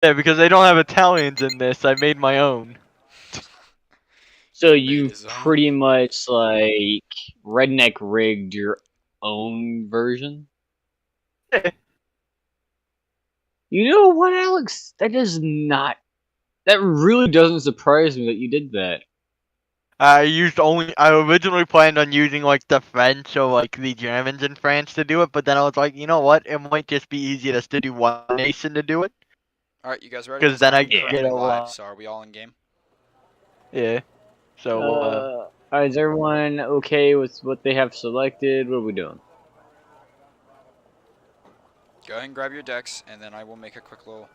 Yeah, because they don't have Italians in this. I made my own. So Made you his own. pretty much like redneck rigged your own version? Yeah. You know what, Alex? That does not. That really doesn't surprise me that you did that. I originally planned on using like the French or like the Germans in France to do it, but then I was like, you know what? It might just be easier just to do one nation to do it. Alright, you guys ready? Because then I I'm get currently a live, lot. so are we all in game? Yeah. So, Is everyone okay with what they have selected? What are we doing? Go ahead and grab your decks, and then I will make a quick little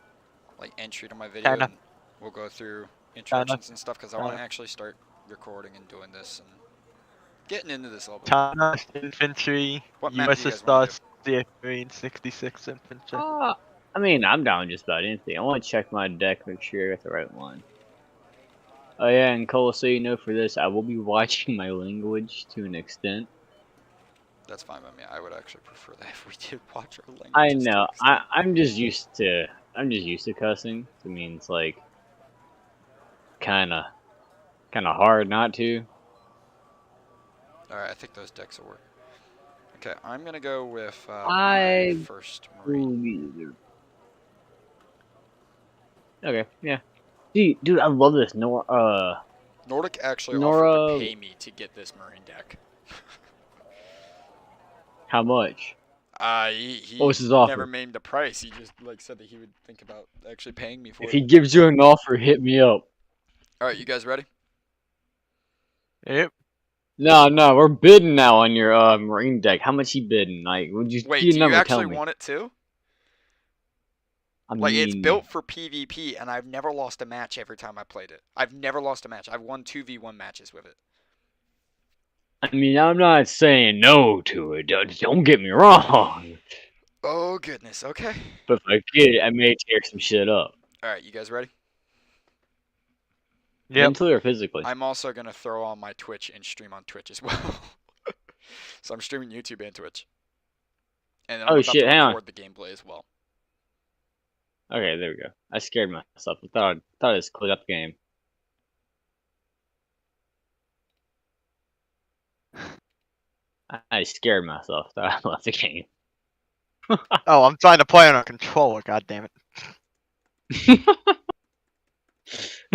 like entry to my video, Kinda. and we'll go through introductions and stuff, because I want to Kinda. actually start recording and doing this and getting into this a little bit. China Infantry, What map do you guys USSR want to CF3 and 66 Infantry. I mean, I'm down just about anything. I want to check my deck, make sure I got the right one. Oh yeah, and Cole, so you know, for this, I will be watching my language to an extent. That's fine by me. I would actually prefer that if we did watch our languages. I know. I'm just used to cussing. It means like kind of hard not to. Alright, I think those decks will work. Okay, I'm going to go with my I first Marine. Okay, yeah. Dude, I love this. Nordic actually offered to pay me to get this Marine deck. How much? He What was his offer? never named the price. He just like said that he would think about actually paying me for it. If he gives you an offer, hit me up. Alright, you guys ready? Yep. No, we're bidding now on your Marine deck. How much he bidding? Like, would you Wait, see a do you number? actually Tell me. want it too? I Like, mean, it's built for PvP, and I've never lost a match every time I played it. I've never lost a match. I've won 2v1 matches with it. I mean, I'm not saying no to it. Don't get me wrong. Oh, goodness. Okay. But if I get it, I may tear some shit up. Alright, you guys ready? Yep. Mentally or physically? I'm also going to throw on my Twitch and stream on Twitch as well. So I'm streaming YouTube and Twitch. And then I'm about to record the gameplay as well. Okay, there we go. I scared myself. I thought I just cleared up the game. I scared myself. Thought I left the game. Oh, I'm trying to play on a controller. God damn it!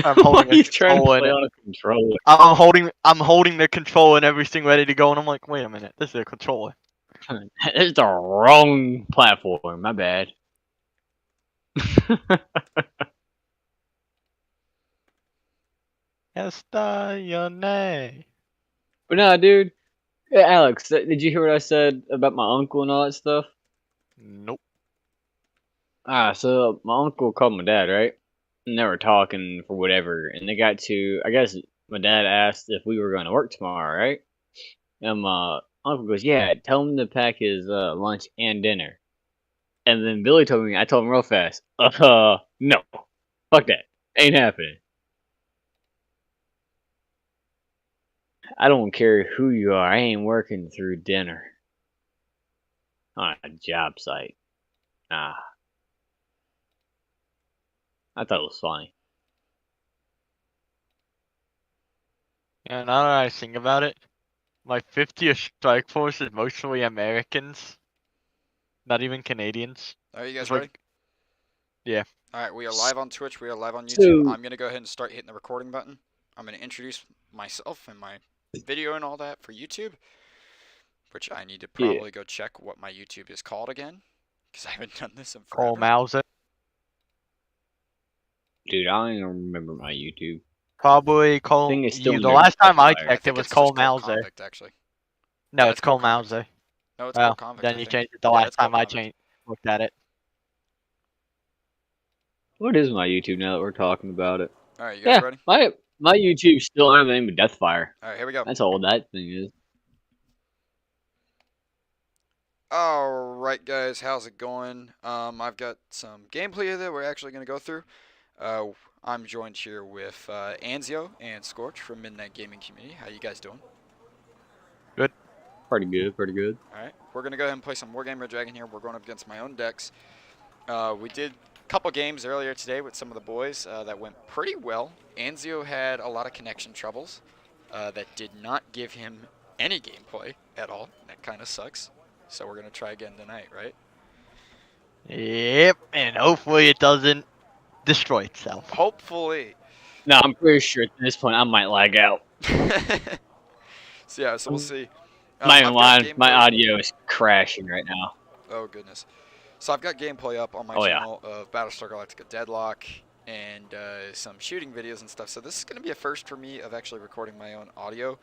I'm holding a controller. On a controller. I'm holding the controller and everything ready to go, and I'm like, wait a minute, this is a controller. It's the wrong platform. My bad. Estacione. But nah, dude. Hey, Alex, did you hear what I said about my uncle and all that stuff? Nope. So my uncle called my dad, right? And they were talking for whatever, and they got to. I guess my dad asked if we were going to work tomorrow, right? And my uncle goes, "Yeah, tell him to pack his lunch and dinner." And then Billy told me, I told him real fast, no, fuck that, ain't happening. I don't care who you are, I ain't working through dinner on a job site. Nah. I thought it was funny. Yeah, now that I think about it, my 50th strike force is mostly Americans, not even Canadians. Are you guys It's ready? like, yeah. Alright, we are live on Twitch. We are live on YouTube. I'm going to go ahead and start hitting the recording button. I'm going to introduce myself and my video and all that for YouTube, which I need to probably go check what my YouTube is called again, because I haven't done this in forever. Cole Mauser. Dude, I don't even remember my YouTube. Probably Cole. The last time I checked, it was Cole Mauser. Convict, actually. No, Yeah, it's Cole Mauser. No, it's Cole Convict. Then you changed it the last time I looked at it. What is my YouTube now that we're talking about it? Alright, you guys ready? My YouTube still has the name of Deathfire. Alright, here we go. That's how old that thing is. Alright guys, how's it going? I've got some gameplay that we're actually going to go through. I'm joined here with Anzio and Scorch from Midnight Gaming Community. How you guys doing? Good. Pretty good, pretty good. Alright, we're going to go ahead and play some Wargame Red Dragon here. We're going up against my own decks. We did couple games earlier today with some of the boys that went pretty well. Anzio had a lot of connection troubles that did not give him any gameplay at all. That kind of sucks. So we're going to try again tonight, right? Yep, and hopefully it doesn't destroy itself. Hopefully. No, I'm pretty sure at this point I might lag out. So yeah, so we'll see. My audio is crashing right now. Oh goodness. So I've got gameplay up on my channel of Battlestar Galactica Deadlock and some shooting videos and stuff. So this is going to be a first for me of actually recording my own audio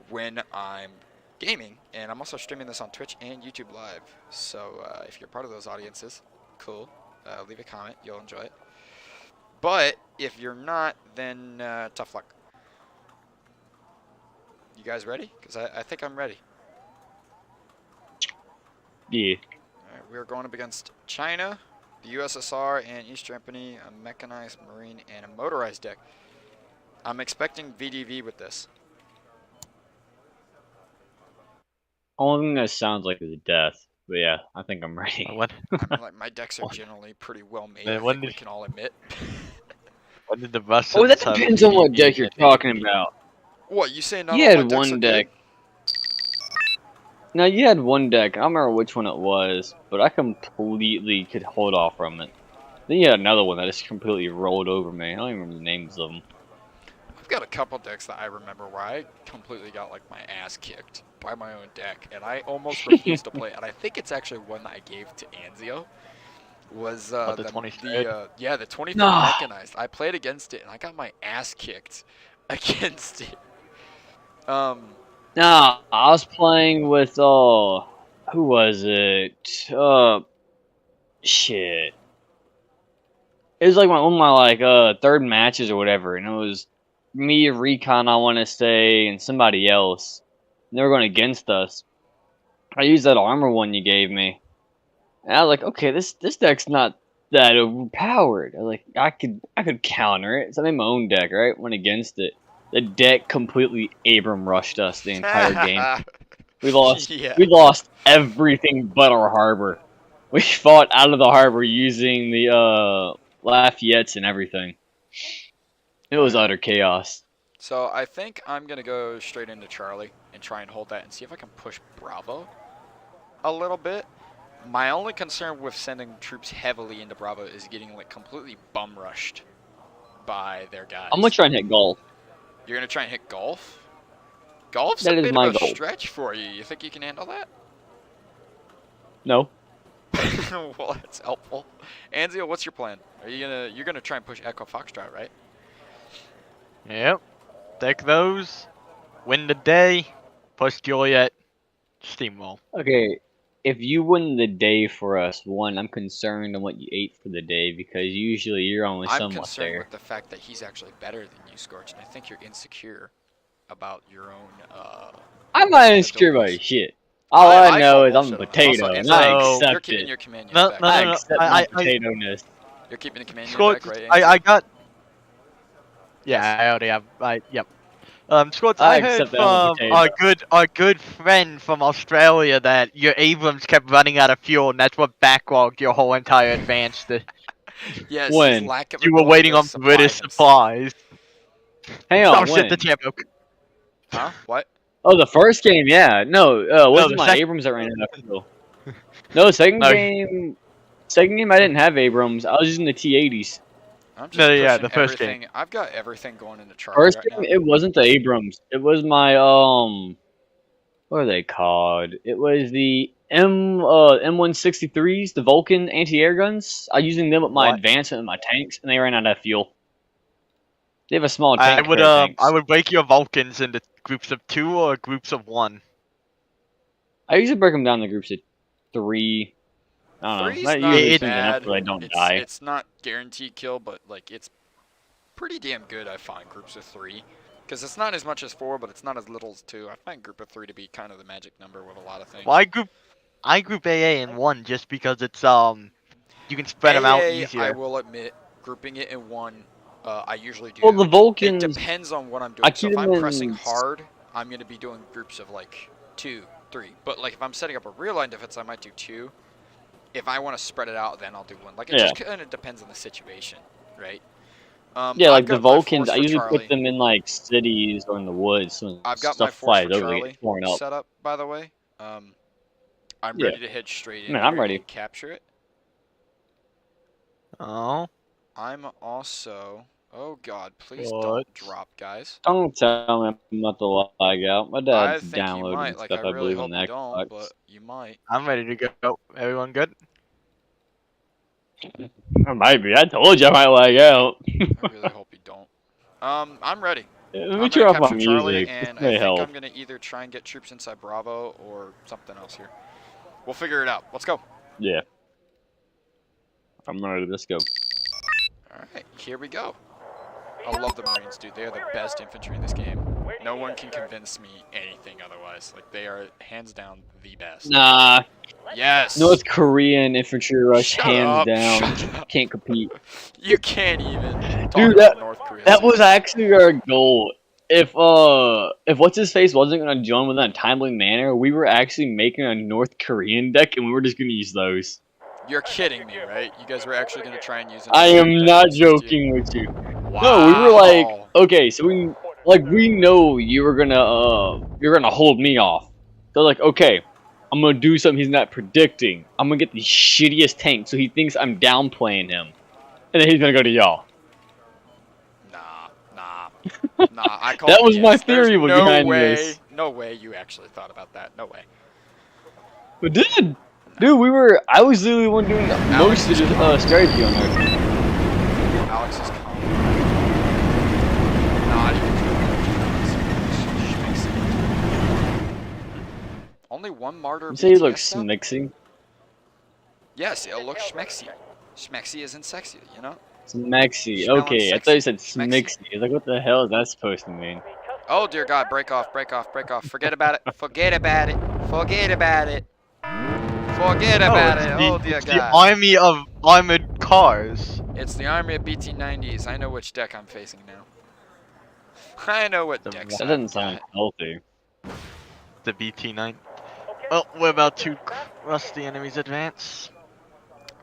when I'm gaming. And I'm also streaming this on Twitch and YouTube Live. So if you're part of those audiences, cool. Leave a comment. You'll enjoy it. But if you're not, then tough luck. You guys ready? Because I think I'm ready. Yeah. Alright, we're going up against China, the USSR, and East Germany, a mechanized marine, and a motorized deck. I'm expecting VDV with this. Only thing that sounds like is death. But yeah, I think I'm ready. What? I mean, like, my decks are generally pretty well made, I when think we can all admit. When did the Russians Oh, that depends on what deck you're talking about. What, you saying not You all my had decks are one good? deck. No, you had one deck. I don't remember which one it was, but I completely could hold off from it. Then you had another one that just completely rolled over me. I don't even remember the names of them. I've got a couple decks that I remember where I completely got like my ass kicked by my own deck, and I almost refused to play it. And I think it's actually one that I gave to Anzio. Was the 23rd? yeah, the 23rd No. mechanized. I played against it and I got my ass kicked against it. No, I was playing with who was it? Shit. It was like one of my third matches or whatever, and it was me, Recon, I want to say, and somebody else. And they were going against us. I used that armor one you gave me, and I was like, okay, this deck's not that overpowered. I was like, I could counter it. So I made my own deck, right? Went against it. The deck completely Abram rushed us the entire game. We lost. Yeah. We lost everything but our harbor. We fought out of the harbor using the Lafayettes and everything. It was utter chaos. So I think I'm gonna go straight into Charlie and try and hold that and see if I can push Bravo a little bit. My only concern with sending troops heavily into Bravo is getting like completely bum rushed by their guys. I'm gonna try and hit Gulf. You're gonna try and hit Gulf? Golf's That a is bit my of a goal. stretch for you. You think you can handle that? No. Well, that's helpful. Anzio, what's your plan? You're gonna try and push Echo Foxtrot, right? Yep. Deck those. Win the day. Push Juliet. Steamroll. Okay, if you win the day for us, one, I'm concerned on what you ate for the day because usually you're only I'm somewhat concerned there. with the fact that he's actually better than you, Scorch, and I think you're insecure about your own. I'm not insecure about abilities. shit. All I know call is I'm a bullshit on it. potato, Also, and I Anzio, You're accept keeping it. your command No, unit no, back. I no, accept I- my I- potato-ness. You're keeping the command unit Scorch, back, right? I Anzio? got. Yeah, Yes. I already have. Yep. Scorch, I I heard accept that I'm a from our good friend from Australia that your Abrams kept running out of fuel, and that's what backlogged your whole entire advance. Yes. When? His lack of You were ability waiting to on supply British himself. supplies. Hang Oh on, shit, when? the champion. Huh? What? Oh, the first game, yeah. No, wasn't the my second- Abrams that ran it up hill. No, second No. game. Second game, I didn't have Abrams. I was using the T80s. I'm just No, yeah, pushing the first game. everything. I've got everything going into Charlie First right game, now. it wasn't the Abrams. It was my what are they called? It was the M163s, the Vulcan anti-air guns. I was using them with my What? advancement and my tanks, and they ran out of fuel. They have a small tank. I would break your Vulcans into groups of 2 or groups of 1. I usually break them down to groups of 3. I don't Three's know. That not usually seems bad. enough so they don't die. It's not guaranteed kill, but like it's pretty damn good. I find groups of 3, because it's not as much as 4, but it's not as little as 2. I find group of 3 to be kind of the magic number with a lot of things. Well, I group AA in 1 just because it's you can spread them out AA, easier. I will admit, grouping it in 1, I usually do. Well, the Vulcans. It depends on what I'm doing. I So keep if I'm them pressing in- hard, I'm going to be doing groups of like 2, 3. But like if I'm setting up a real line defense, I might do 2. If I want to spread it out, then I'll do one. Like, it just kind of depends on the situation, right? Yeah, like I've the got my Vulcans, force I for usually Charlie. put them in like cities or in the woods. So I've got my stuff force for flies over, Charlie gets torn up. set up, by the way. I'm Yeah. ready to head straight in Man, there I'm ready. and capture it. Oh. I'm also... Oh, God, please What? don't drop, guys. Don't tell me I'm not to lag out. My I dad's think you downloading might. Like, stuff, I I really believe, hope on you the don't, Xbox. but you might. I'm ready to go. Everyone good? I might be. I told you I might lag out. I really hope you don't. I'm ready. Let I'm me gonna turn off my capture Charlie, music. This and I may think help. I'm gonna either try and get troops inside Bravo or something else here. We'll figure it out. Let's go. Yeah. I'm ready. Let's go. All right, here we go. I love the Marines, dude. They are the best infantry in this game. No one can convince me anything otherwise. Like, they are hands down the best. Nah. Yes. North Korean infantry rush, Shut hands up, down. shut up. Can't compete. You can't even talk Dude, about North Korea. that was actually our goal. If what's his face wasn't gonna join within a timely manner, we were actually making a North Korean deck, and we were just gonna use those. You're kidding me, right? You guys were actually gonna try and use it. I am not joking with you. Wow. No, we were like, okay, so we know you're gonna hold me off. So like, okay, I'm gonna do something he's not predicting. I'm gonna get the shittiest tank, so he thinks I'm downplaying him, and then he's gonna go to y'all. Nah. I called That was my BS. theory There's behind this. No way you actually thought about that. No way. But dude, I was literally the one doing most of the strategy on there. Alex is calm. Not even. Only one martyr. You say he BTS looks stuff? smixy? Yes, it'll look schmexy. Schmexy isn't sexy, you know? Smexy. Smelling Okay, I sexy. thought you said Schmexy. smixy. I was like, what the hell is that supposed to mean? Oh dear God! Break off! Break off! Break off! Forget about it! Forget about it! Forget about it! Forget about it! Oh dear it's God! the army of armored cars. It's the army of BT-90s. I know which deck I'm facing now. I know what deck. That doesn't sound healthy. The BT-9. Well, we're about to cross the enemy's advance.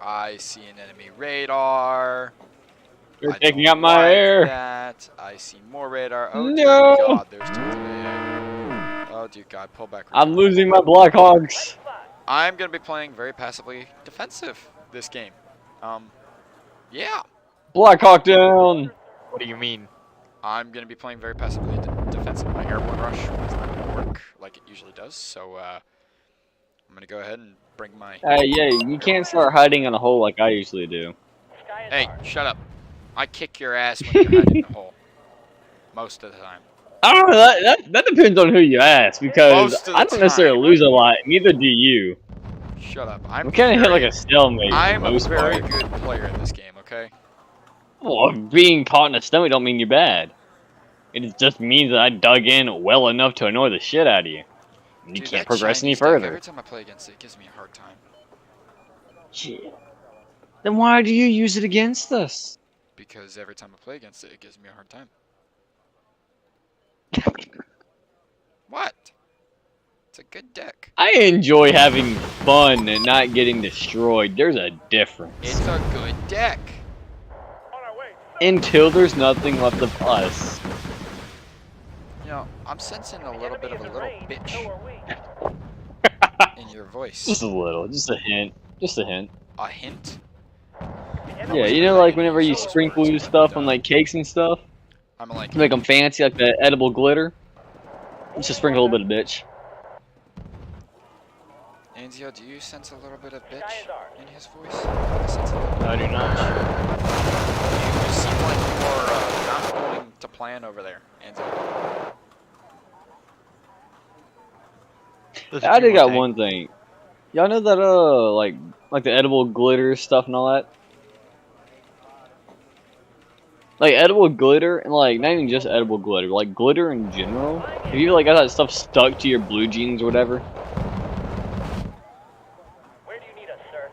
I see an enemy radar. You're I taking don't out my like air. that. I see more radar. Oh No. dear God! There's tons of air. Oh dear God! Pull back. I'm losing my Blackhawks. I'm gonna be playing very passively defensive this game. Yeah. Blackhawk down. What do you mean? I'm gonna be playing very passively defensive. My airborne rush is not gonna work like it usually does, so I'm gonna go ahead and bring my. Yeah, you can't start hiding in a hole like I usually do. Hey, shut up! I kick your ass when you're hiding in the hole. Most of the time. I don't know. That depends on who you ask, because Most of the I don't necessarily time. lose a lot. Neither do you. Shut up! I'm kind of hit like a stalemate. I'm for the a most very part. good player in this game. Okay. Well, being caught in a stalemate don't mean you're bad. It just means that I dug in well enough to annoy the shit out of you. And you Dude, can't that progress any Chinese deck, further. every time I play against it, it gives me a hard time. Shit. Then why do you use it against us? Because every time I play against it, it gives me a hard time. What? It's a good deck. I enjoy having fun and not getting destroyed. There's a difference. It's a good deck. Until there's nothing left of us. You know, I'm sensing a little bit of a little bitch in your voice. Just a little, just a hint. Just a hint. A hint? Yeah, you know, like whenever you sprinkle your stuff on like cakes and stuff, I'm like, to make them fancy, like the edible glitter. Just sprinkle a little bit of bitch. Anzio, do you sense a little bit of bitch in his voice? I sense a little bit. I do not. You seem like you're not going to plan over there, Anzio. I did got one thing. Y'all know that like the edible glitter stuff and all that? Like edible glitter and like not even just edible glitter, like glitter in general. Have you like got that stuff stuck to your blue jeans or whatever? Where do you need us, sir?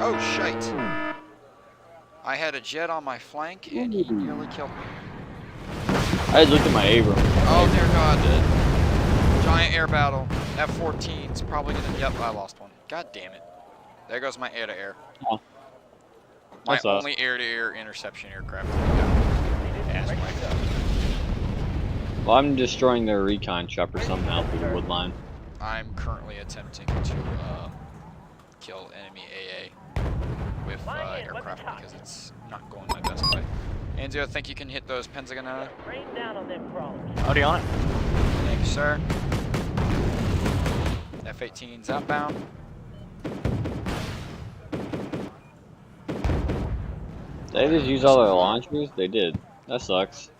Oh, shite. I had a jet on my flank, and he nearly killed me. I just looked at my Abram. Oh dear God. Giant air battle. F-14's probably gonna. Yep, I lost one. God damn it. There goes my air-to-air. Oh. My What's up? only air-to-air interception aircraft. Well, I'm destroying their recon chopper somehow through the wood line. I'm currently attempting to kill enemy AA with aircraft because it's not going my best way. Anzio, I think you can hit those Pentagon. Rain down on them crawlers. Already on it. Thank you, sir. F-18's outbound. They just use all their launchers? They did. That sucks.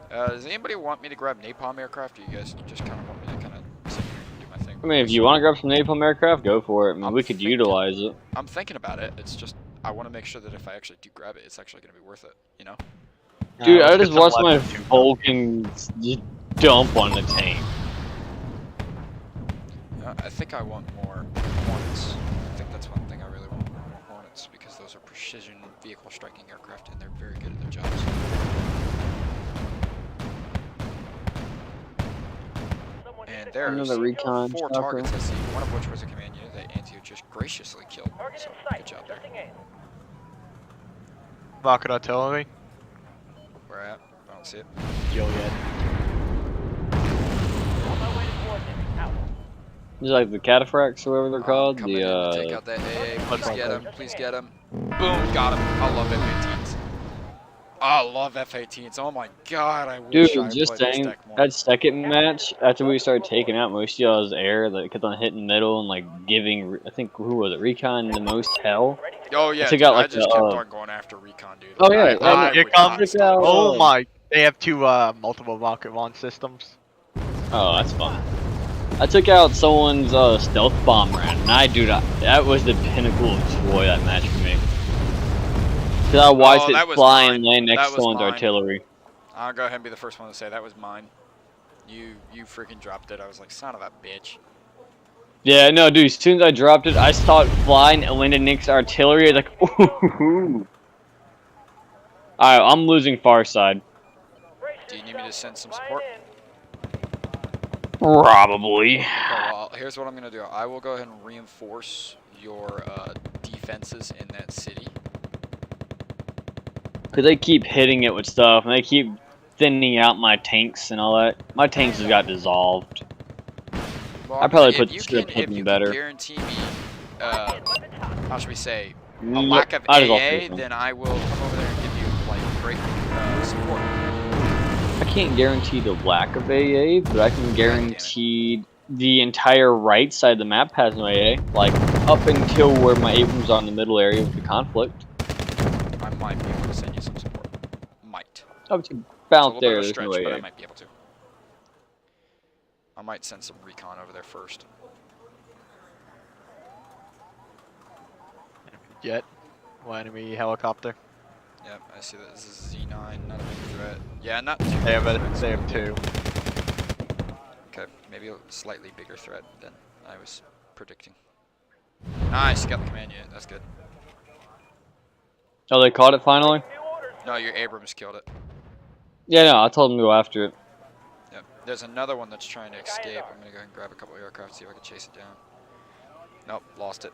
Does anybody want me to grab napalm aircraft, or you guys just kind of want me to kind of sit here and do my thing? I mean, if you want to grab some napalm aircraft, go for it. I mean, we could utilize it. I'm thinking about it. It's just, I want to make sure that if I actually do grab it, it's actually going to be worth it, you know? Dude, I let's just get some watched my weapons, too. Vulcan just dump on the tank. I think I want more Hornets. I think that's one thing I really want, more Hornets, because those are precision vehicle striking aircraft, and they're very good at their jobs. And there's Another recon 4 chopper. targets I see, one of which was a command unit that Anzio just graciously killed. So, good job there. Rocket artillery. Where at? I don't see it. Gilead. Just like the cataphracts or whatever they're called. Coming in to take out that AA. Please get him. Please get him. Boom, got him. I love F-18s. I love F-18s. Oh my god, I wish Dude, I just played this saying, deck more. that second match, after we started taking out most of y'all's air, that kept on hitting middle and like giving, I think, who was it, Recon the most hell? Oh yeah, took dude, out, I like, just the, kept on going after Recon, dude. Oh, yeah, I here would comes- not stop. Oh my! They have 2 multiple rocket launch systems. Oh, that's fun. I took out someone's stealth bomber, and that was the pinnacle of joy, that match for me. Because I watched that it was fly mine. and land next That to was someone's mine. artillery. I'll go ahead and be the first one to say that was mine. You freaking dropped it. I was like, son of a bitch. Yeah, no, dude, as soon as I dropped it, I saw it flying and landed next to artillery. I was like, ooh. Alright, I'm losing far side. Do you need me to send some support? Probably. Okay, well, here's what I'm going to do. I will go ahead and reinforce your defenses in that city. Because they keep hitting it with stuff, and they keep thinning out my tanks and all that. My tanks just got dissolved. Well, I probably if put you script can, if something you better. can guarantee me, how should we say, a lack of I just lost AA, everything. then I will come over there and give you like great support. I can't guarantee the lack of AA, but I can guarantee the entire right side of the map has no AA. Like, up until where my Abrams are in the middle area of the conflict. I might be able to send you some support. Might. Up to It's a about little there, bit of a there's no stretch, but I AA. might be able to. I might send some recon over there first. Jet. Well, enemy helicopter. Yep, I see that this is Z9, not a big threat. Yeah, not too They have big a threat. they have 2. Okay, maybe a slightly bigger threat than I was predicting. Nice, you got the command unit, that's good. Oh, they caught it finally? No, your Abrams killed it. Yeah, no, I told them to go after it. Yep, there's another one that's trying to escape. I'm gonna go ahead and grab a couple of aircraft, see if I can chase it down. Nope, lost it.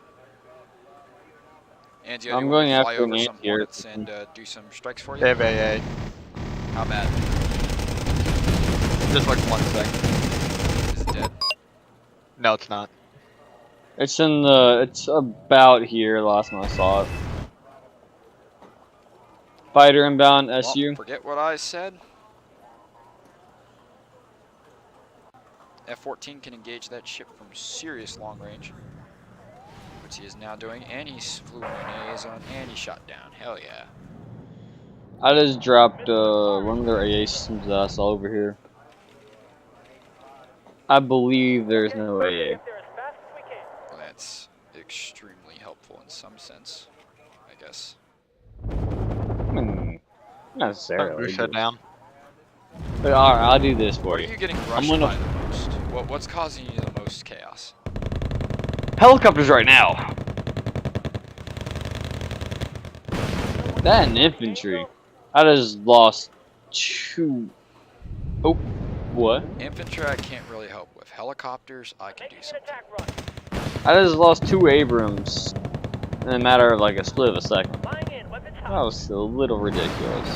Anzio, I'm do you want going me to fly after over an some Anzio. Hornets and do some strikes for They you? have AA. How bad? Just like 1 second. Is it dead? No, it's not. It's in the, it's about here, last time I saw it. Fighter inbound, SU. Well, forget what I said. F-14 can engage that ship from serious long range, which he is now doing, and he's flew in an AA zone, and he shot down. Hell yeah. I just dropped one of their AA systems that I saw over here. I believe there's no AA. Well, that's extremely helpful in some sense, I guess. Not necessarily. Who shut down? But alright, I'll do this for What are you. you getting rushed gonna- by the most? What's causing you the most chaos? Helicopters right now. That and infantry. I just lost 2 Oh, what? Infantry I can't really help with. Helicopters I can do Making an something. attack run. I just lost 2 Abrams in a matter of like a split of a second. Flying in, weapons That hot. was a little ridiculous.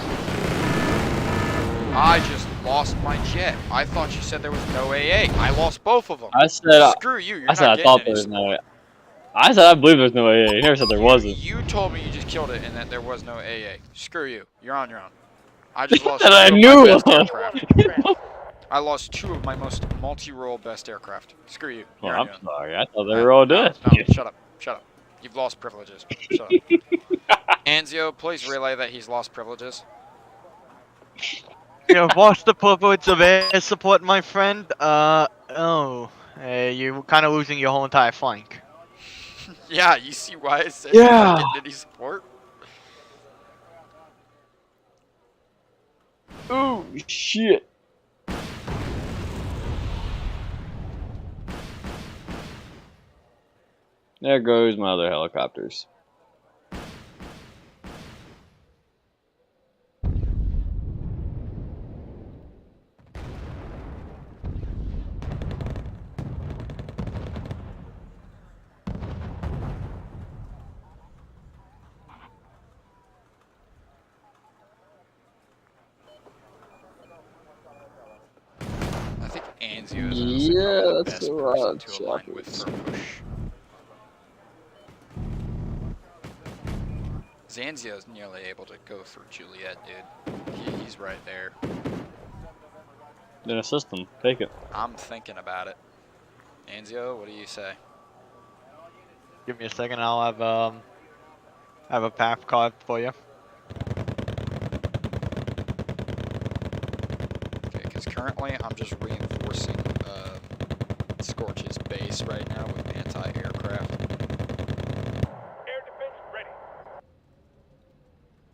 I just lost my jet. I thought you said there was no AA. I lost both of them. I said Screw you. You're I said not I getting thought any there was no. support. I said I believe there's no AA. You never said there wasn't. You told me you just killed it and that there was no AA. Screw you. You're on your own. I just lost And 2 I of knew my best it. aircraft. I lost 2 of my most multi-role best aircraft. Screw you. Well, You're on I'm your own. sorry. I thought they were all dead. No, shut up. Shut up. You've lost privileges. Shut up. Anzio, please relay that he's lost privileges. You've lost the privilege of air support, my friend. You're kind of losing your whole entire flank. Yeah, you see why I said you're not getting any support? Oh shit. There goes my other helicopters. I think Anzio is honestly probably the that's best a person lot to align with for a push. Anzio's nearly able to go through Juliet, dude. He's right there. Then assist them. Take it. I'm thinking about it. Anzio, what do you say? Give me a second. I'll have a path card for you. Okay, because currently I'm just reinforcing Scorch's base right now with anti-aircraft. Air defense ready.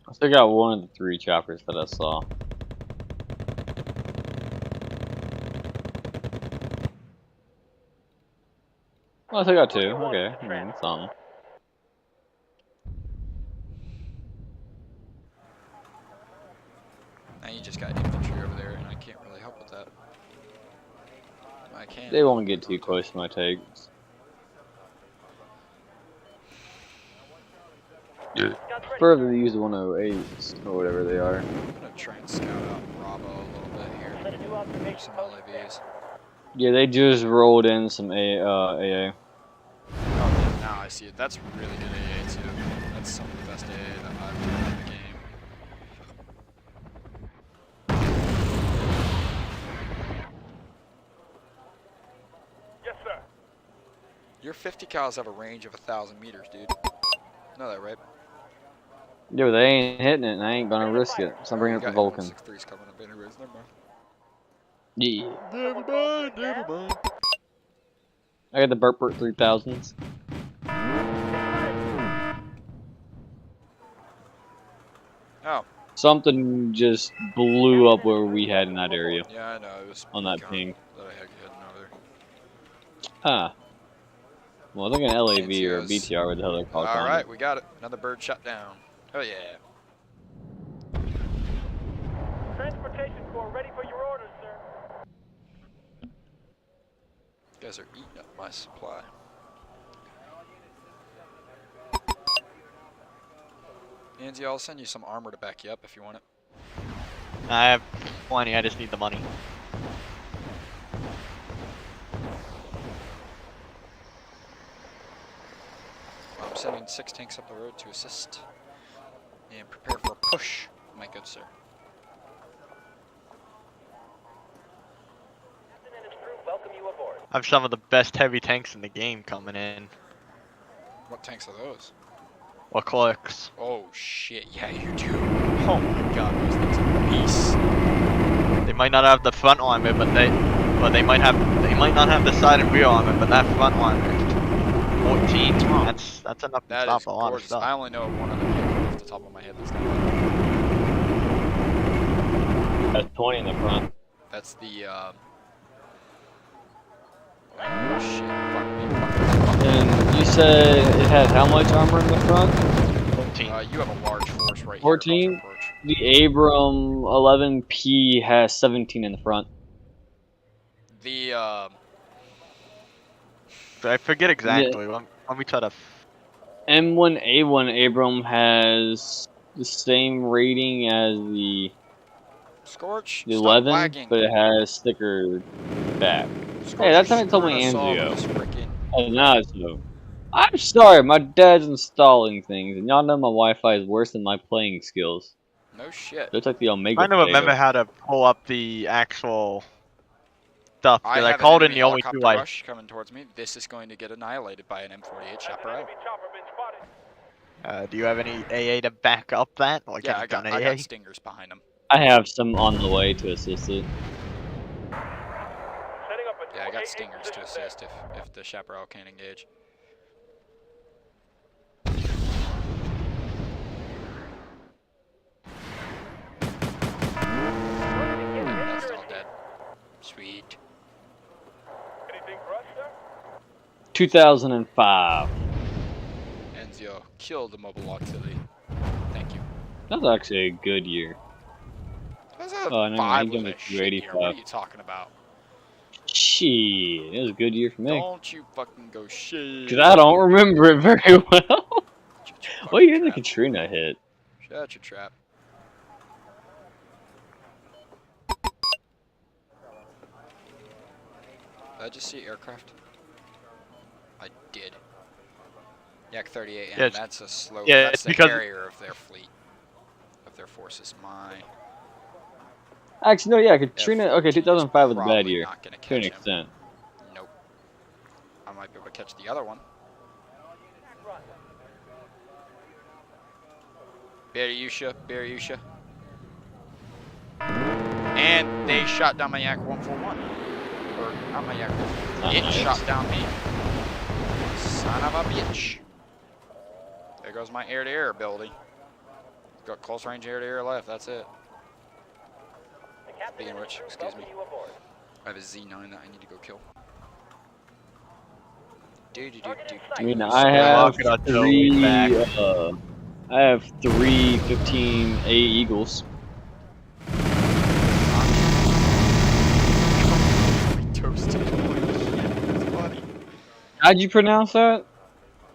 I still got 1 of the 3 choppers that I saw. Well, I still got 2. Okay, that's something. Now you just got infantry over there, and I can't really help with that. I can't. They won't get too close to my tanks. Prefer to use the 108s or whatever they are. I'm gonna try and scout out Bravo a little bit here. Set a new observation Some post. LAVs. Yeah, they just rolled in some AA. Oh, yeah, now I see it. That's really good AA too. That's some of the best AA that I've done in the game. Yes, sir. Your 50 cals have a range of 1,000 meters, dude. Know that, right? Yeah, but they ain't hitting it, and I ain't gonna risk it. So I'm bringing up the Vulcan. 163's coming up anyways. Never mind. Yeah. Never mind. Never mind. I got the Burpert 3000s. Oh, Something just blew up where we had in that area. yeah, I know. It was On that recon ping. that I had heading over there. Huh. Well, I think an LAV or a Anzio's- BTR with the hell they're called. All right, we got it. Another bird shot down. Oh yeah. Transportation corps ready for your orders, sir. You guys are eating up my supply. Anzio, I'll send you some armor to back you up if you want it. I have plenty. I just need the money. I'm sending 6 tanks up the road to assist. And prepare for a push, my good sir. Captain and his crew welcome you aboard. I have some of the best heavy tanks in the game coming in. What tanks are those? Or clerks. Oh shit, yeah you do. Oh my god, those things are beasts. They might not have the front armor, but they might not have the side and rear armor, but that front armor is 14. That's enough to That stop is a lot of gorgeous. stuff. I only know one other vehicle off the top of my head that's got that. That's 20 in the front. That's the oh shit, fuck me. And you said it had how much armor in the front? 14. You have a large force right 14? here. Approach. The Abram 11P has 17 in the front. The I forget exactly. Let me try to. M1A1 Abram has the same rating as the Scorch, stop 11, lagging. but it has sticker back. Scorch, Hey, that's you're how they told me screwing us all with Anzio. this frickin'- Oh, no, it's no. I'm sorry, my dad's installing things, and y'all know my Wi-Fi is worse than my playing skills. No shit. It's like the Omega Trying to remember potato. how to pull up the actual stuff I because I have an called in enemy the only helicopter two I. rush coming towards me. This is going to get annihilated by an M48 chaparral. Enemy chopper been spotted. Do you have any AA to back up that? Like Yeah, any I got AA? stingers behind him. I have some on the way to assist it. Setting up a Yeah, I got 288 stingers to position there. assist if the chaparral can't engage. That's all dead. Sweet. Anything for us, sir? 2005. Anzio, kill the mobile auxiliary. Thank you. That's actually a good year. That's a Oh, no, 5 he was jumped a to shit year. What 285. are you talking about? Shit, it was a good year for me. Don't you fucking go shit. Because I don't remember it very well. Shut your What year fucking did trap. Katrina hit? Shut your trap. Did I just see aircraft? I did. Yak 38, and Yeah, that's a slow. yeah, that's it's the because- carrier of their fleet, of their forces. My Actually, no, yeah, Katrina. Okay, F-14 is 2005 was a bad probably year. not gonna To an catch him. extent. Nope. I might be able to catch the other one. Beryusha. And they shot down my Yak 141. Or not my Yak 141. It Nice. shot down me. Son of a bitch. There goes my air-to-air ability. Got close range air-to-air left, that's it. Speaking of which, excuse me. I have a Z9 that I need to go kill. I mean, I have Walking on totally back. I have three 15A Eagles. Toasted. Holy shit, that's funny. How'd you pronounce that?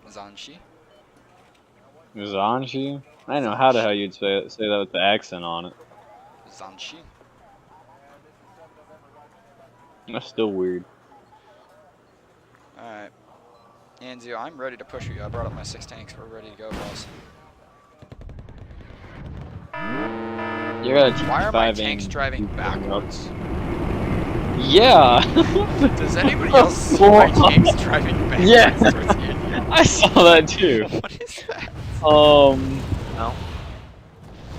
Zanshi. Zanshi? I don't know how the hell you'd say that with the accent on it. Zanshi. That's still weird. Alright. Anzio, I'm ready to push you. I brought up my 6 tanks. We're ready to go, boss. You got a Why are my T5 tanks aim. driving backwards? Yeah. Does anybody else see my tanks driving backwards? Yeah. towards Anzio? I saw that too. What is that? No.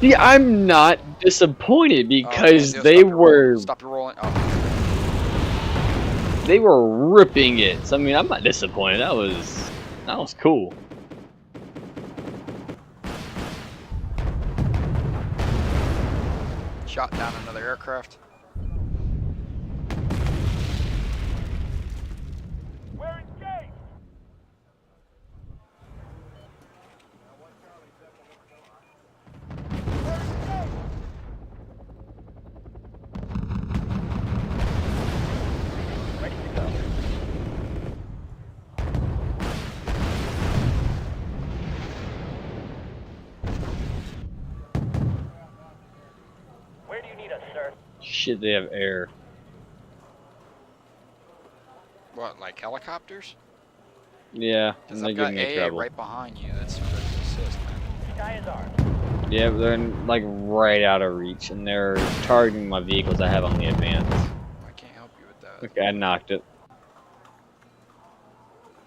See, I'm not disappointed because Anzio, they stop your rolling. were Stop your rolling. Oh. they were ripping it. So I mean, I'm not disappointed. That was cool. Shot down another aircraft. We're engaged. Ready to go. Where do you need us, sir? Shit, they have air. What, like helicopters? Yeah, Because and they're I've got giving me AA trouble. right behind you. That's ready to assist, man. Sky is ours. Yeah, but they're like right out of reach, and they're targeting my vehicles I have on the advance. I can't help you with that. Okay, I knocked it.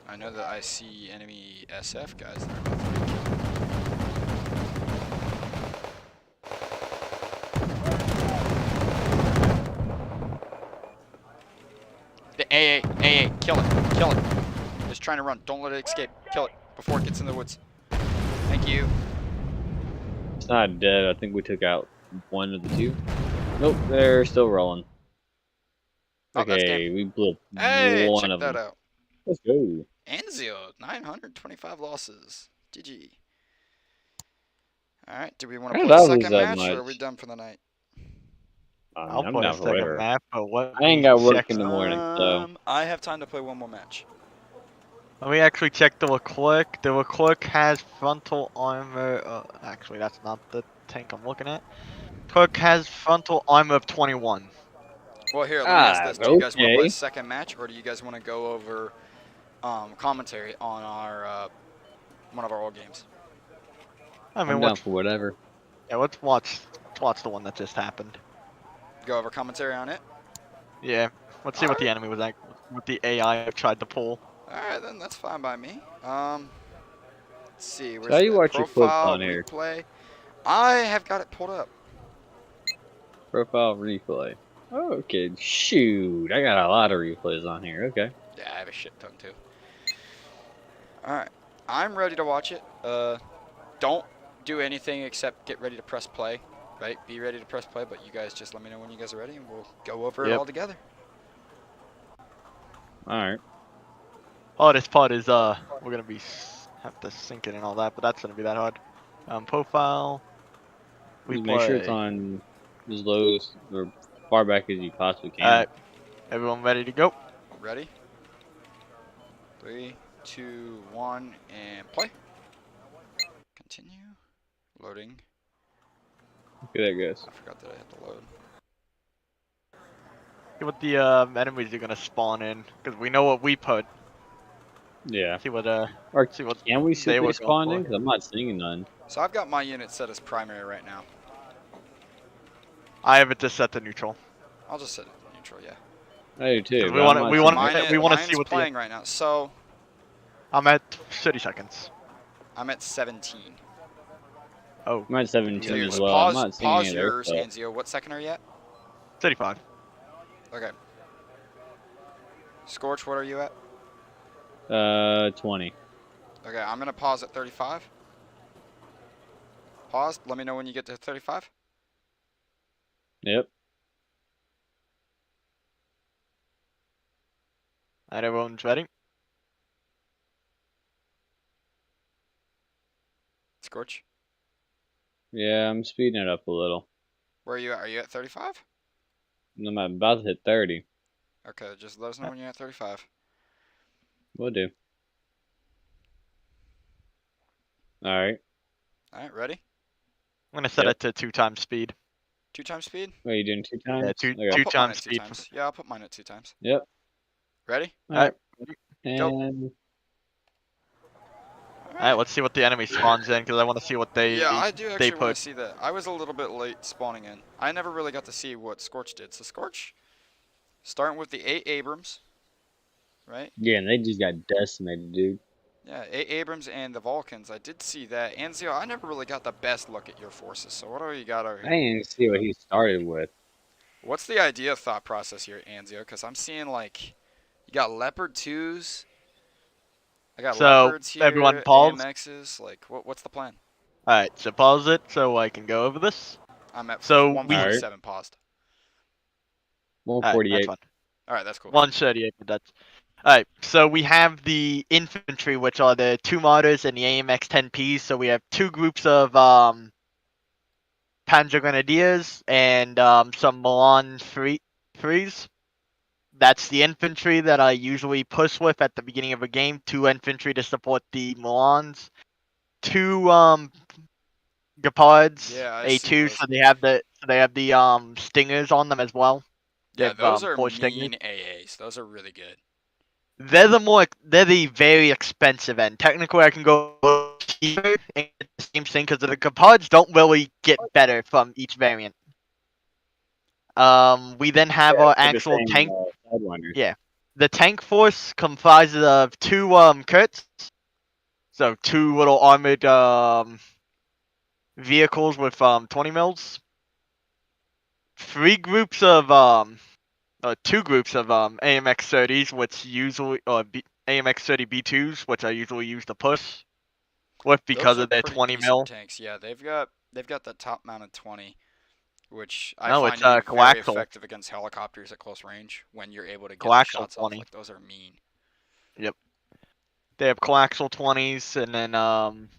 I know that I see enemy SF guys that are about to be killed. The AA, kill it. It's trying to run. Don't let it escape. Kill it before it gets in the woods. Thank you. It's not dead. I think we took out one of the two. Nope, they're still rolling. Oh, that's Okay, game. we blew Hey, one check of that them. out. Let's go. Anzio, 925 losses. GG. All right. Do we want to I play a don't lose second that match, or are we much. done for the night? I'll I'm play a down for second whatever. map, but what I ain't we got work check- in the morning, so. I have time to play one more match. Let me actually check the Leclerc. The Leclerc has frontal armor. Actually, that's not the tank I'm looking at. Leclerc has frontal armor of 21. Well, here, let me ask this: do you guys want to play a Okay. second match, or do you guys want to go over commentary on our one of our old games? I mean, I'm down for whatever. yeah, let's watch the one that just happened. Go over commentary on it. Yeah, let's see what the enemy was like, what the AI tried to pull. All right, then that's fine by me. Let's see. So Where's how you the watch your clips profile on here? replay? I have got it pulled up. Profile replay. Oh, okay. Shoot, I got a lot of replays on here. Okay. Yeah, I have a shit ton too. All right, I'm ready to watch it. Don't do anything except get ready to press play. Right? Be ready to press play, but you guys just let me know when you guys are ready, and we'll go over it all together. All right. Oh, this part is we're gonna be have to sync it and all that, but that's gonna be that hard. Profile. Just make sure it's on as low or far back as you possibly can. Everyone ready to go? Ready? 3, 2, 1, and play. Continue. Loading. Okay, that goes. I forgot that I had to load. See what the enemies are gonna spawn in, because we know what we put. Yeah. See what Or see what can we see they if were they spawned going in? for. Because I'm not seeing none. So I've got my unit set as primary right now. I have it just set to neutral. I'll just set it to neutral, yeah. I do too. We but want I'm to not we seeing want it. to we want to Mine's see what playing right now. So I'm at 30 seconds. I'm at 17. Oh, I'm at 17 So as yours. well. I'm not seeing any Pause of their yours, stuff. Anzio. What second are you at? 35. Okay. Scorch, what are you at? 20. Okay, I'm gonna pause at 35. Pause. Let me know when you get to 35. Yep. Alright, everyone's ready? Scorch, Yeah, I'm speeding it up a little. where are you at? Are you at 35? I'm about to hit 30. Okay, just let us know when you're at 35. Will do. Alright. Alright, ready? I'm gonna set Yep. it to 2 times speed. 2 times speed? What are you doing 2 times? Yeah, two Okay. I'll two put mine times at 2 speed. times. Yeah, I'll put mine at 2 times. Yep. Ready? Alright. Go. And Alright, let's see what the enemy spawns in, because I want to see what they Yeah, I do actually want put. to see that. I was a little bit late spawning in. I never really got to see what Scorch did. So Scorch, starting with the 8 Abrams, right? yeah, and they just got decimated, dude. Yeah, 8 Abrams and the Vulcans. I did see that. Anzio, I never really got the best look at your forces. So what do you got over I here? didn't even see what he started with. What's the idea thought process here, Anzio? Because I'm seeing like you got Leopard 2s. I got So, Leopards here, everyone pause. AMXs. Like, what's the plan? Alright, so pause it so I can go over this. I'm at So 147 paused. Alright, that's 148. fine. Alright, that's cool. 138, but that's... Alright, so we have the infantry, which are the 2 mortars and the AMX 10Ps. So we have 2 groups of Panzer Grenadiers and some Milan Frees. That's the infantry that I usually push with at the beginning of a game. 2 infantry to support the Milans. 2 Gepards, Yeah, I see A2, those. so they have the stingers on them as well. They Yeah, have, those are 4 stingers. mean AAs. Those are really good. They're the very expensive end. Technically, I can go cheaper and get the same thing because the Gepards don't really get better from each variant. We then have our actual tank. Sidewinder. Yeah, the tank force comprises of 2 Kurts, so 2 little armored vehicles with 20 mils. 3 groups of 2 groups of AMX 30s, which usually AMX 30 B2s, which I usually use to push with because Those are of their pretty 20 decent mil. tanks. Yeah, they've got the top mounted 20, which I No, find it's to be very coaxial. effective against helicopters at close range when you're able to get the Coaxial shots 20. off. Like those are mean. Yep. They have coaxial 20s, and then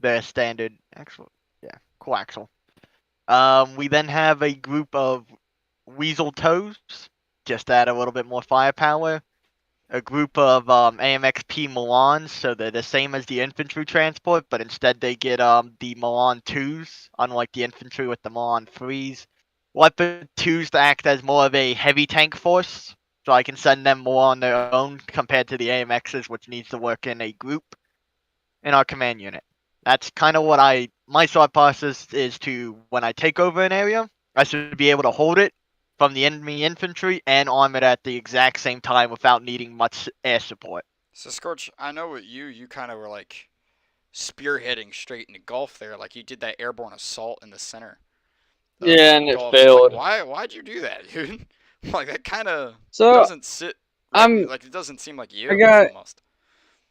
their standard. Actually, yeah. Coaxial. We then have a group of Weasel Toes, just to add a little bit more firepower. A group of AMXP Milans, so they're the same as the infantry transport, but instead they get the Milan 2s, unlike the infantry with the Milan 3s. Leopard 2s to act as more of a heavy tank force, so I can send them more on their own compared to the AMXs, which needs to work in a group in our command unit. That's kind of what my thought process is to, when I take over an area, I should be able to hold it from the enemy infantry and arm it at the exact same time without needing much air support. So Scorch, I know with you kind of were like spearheading straight into Gulf there, like you did that airborne assault in the center. Yeah, and it Gulf. failed. Like, why'd you do that, dude? Like that kind of So doesn't sit. Right, I'm. like it doesn't seem like you. Almost.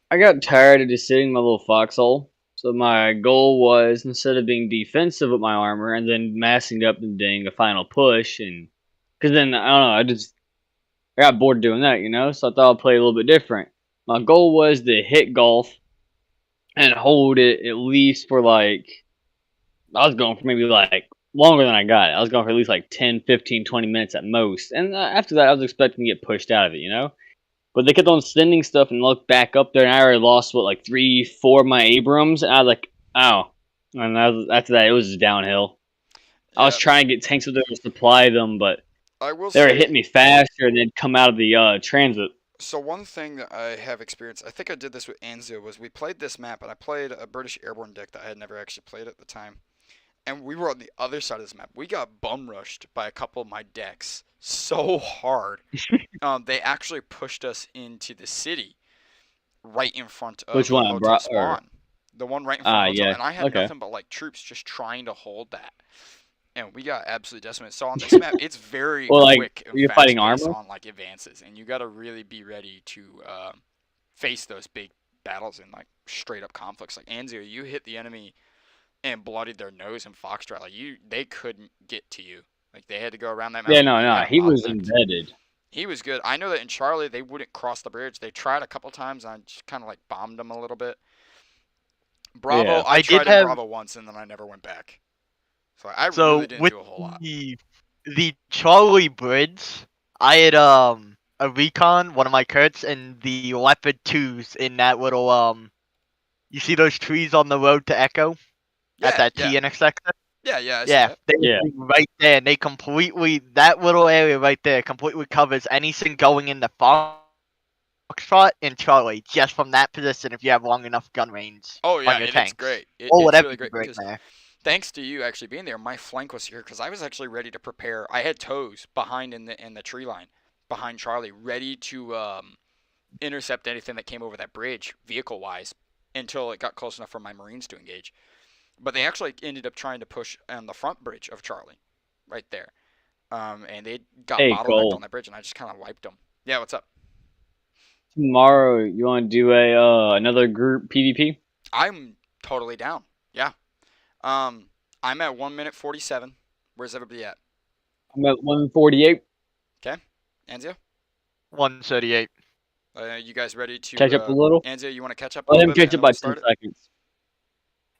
I got tired of just sitting in my little foxhole. So my goal was, instead of being defensive with my armor and then massing up and doing a final push, and because then I don't know, I got bored doing that, So I thought I'd play a little bit different. My goal was to hit Gulf and hold it at least for I was going for maybe longer than I got it. I was going for at least 10, 15, 20 minutes at most. And after that, I was expecting to get pushed out of it, But they kept on sending stuff and looked back up there, and I already lost, 3, 4 of my Abrams. And I was like, oh. And after that, it was just downhill. Yeah. I was trying to get tanks up there to supply them, but they were hitting me faster, and they'd come out of the transit. So one thing that I have experienced, I think I did this with Anzio, was we played this map, and I played a British airborne deck that I had never actually played at the time. And we were on the other side of this map. We got bum rushed by a couple of my decks so hard. They actually pushed us into the city right in front of Which one? Hotel Spawn. The one right in front of Hotel. Yeah. And I had nothing but troops just trying to hold that. And we got absolutely decimated. So on this map, it's very quick and fast fighting armor on advances. And you got to really be ready to face those big battles and straight up conflicts. Like Anzio, you hit the enemy and bloodied their nose in Foxtrot. They couldn't get to you. They had to go around that mountain. Yeah, no, he was embedded. He was good. I know that in Charlie, they wouldn't cross the bridge. They tried a couple times, and I just kind of bombed them a little bit. Bravo, yeah. I tried in Bravo once, and then I never went back. So I really didn't do a whole lot. The Charlie bridge, I had a recon, one of my Kurtz, and the Leopard 2s in that little you see those trees on the road to Echo? At that T intersection? Yeah. They're right there, and that little area right there completely covers anything going in the Foxtrot and Charlie, just from that position if you have long enough gun range. Oh, yeah, on your tanks. It's great. It's really great because thanks to you actually being there, my flank was here because I was actually ready to prepare. I had toes behind in the tree line, behind Charlie, ready to intercept anything that came over that bridge, vehicle-wise, until it got close enough for my Marines to engage. But they actually ended up trying to push on the front bridge of Charlie, right there. And they got bottlenecked on that bridge, and I just kind of wiped them. Yeah, what's up? Tomorrow, you want to do another group PvP? I'm totally down. Yeah. I'm at 1 minute 47. Where's everybody at? I'm at 1:48. Okay. Anzio? 1:38. You guys ready to catch up a little? Anzio, you want to catch up? Let him catch up by 10 seconds.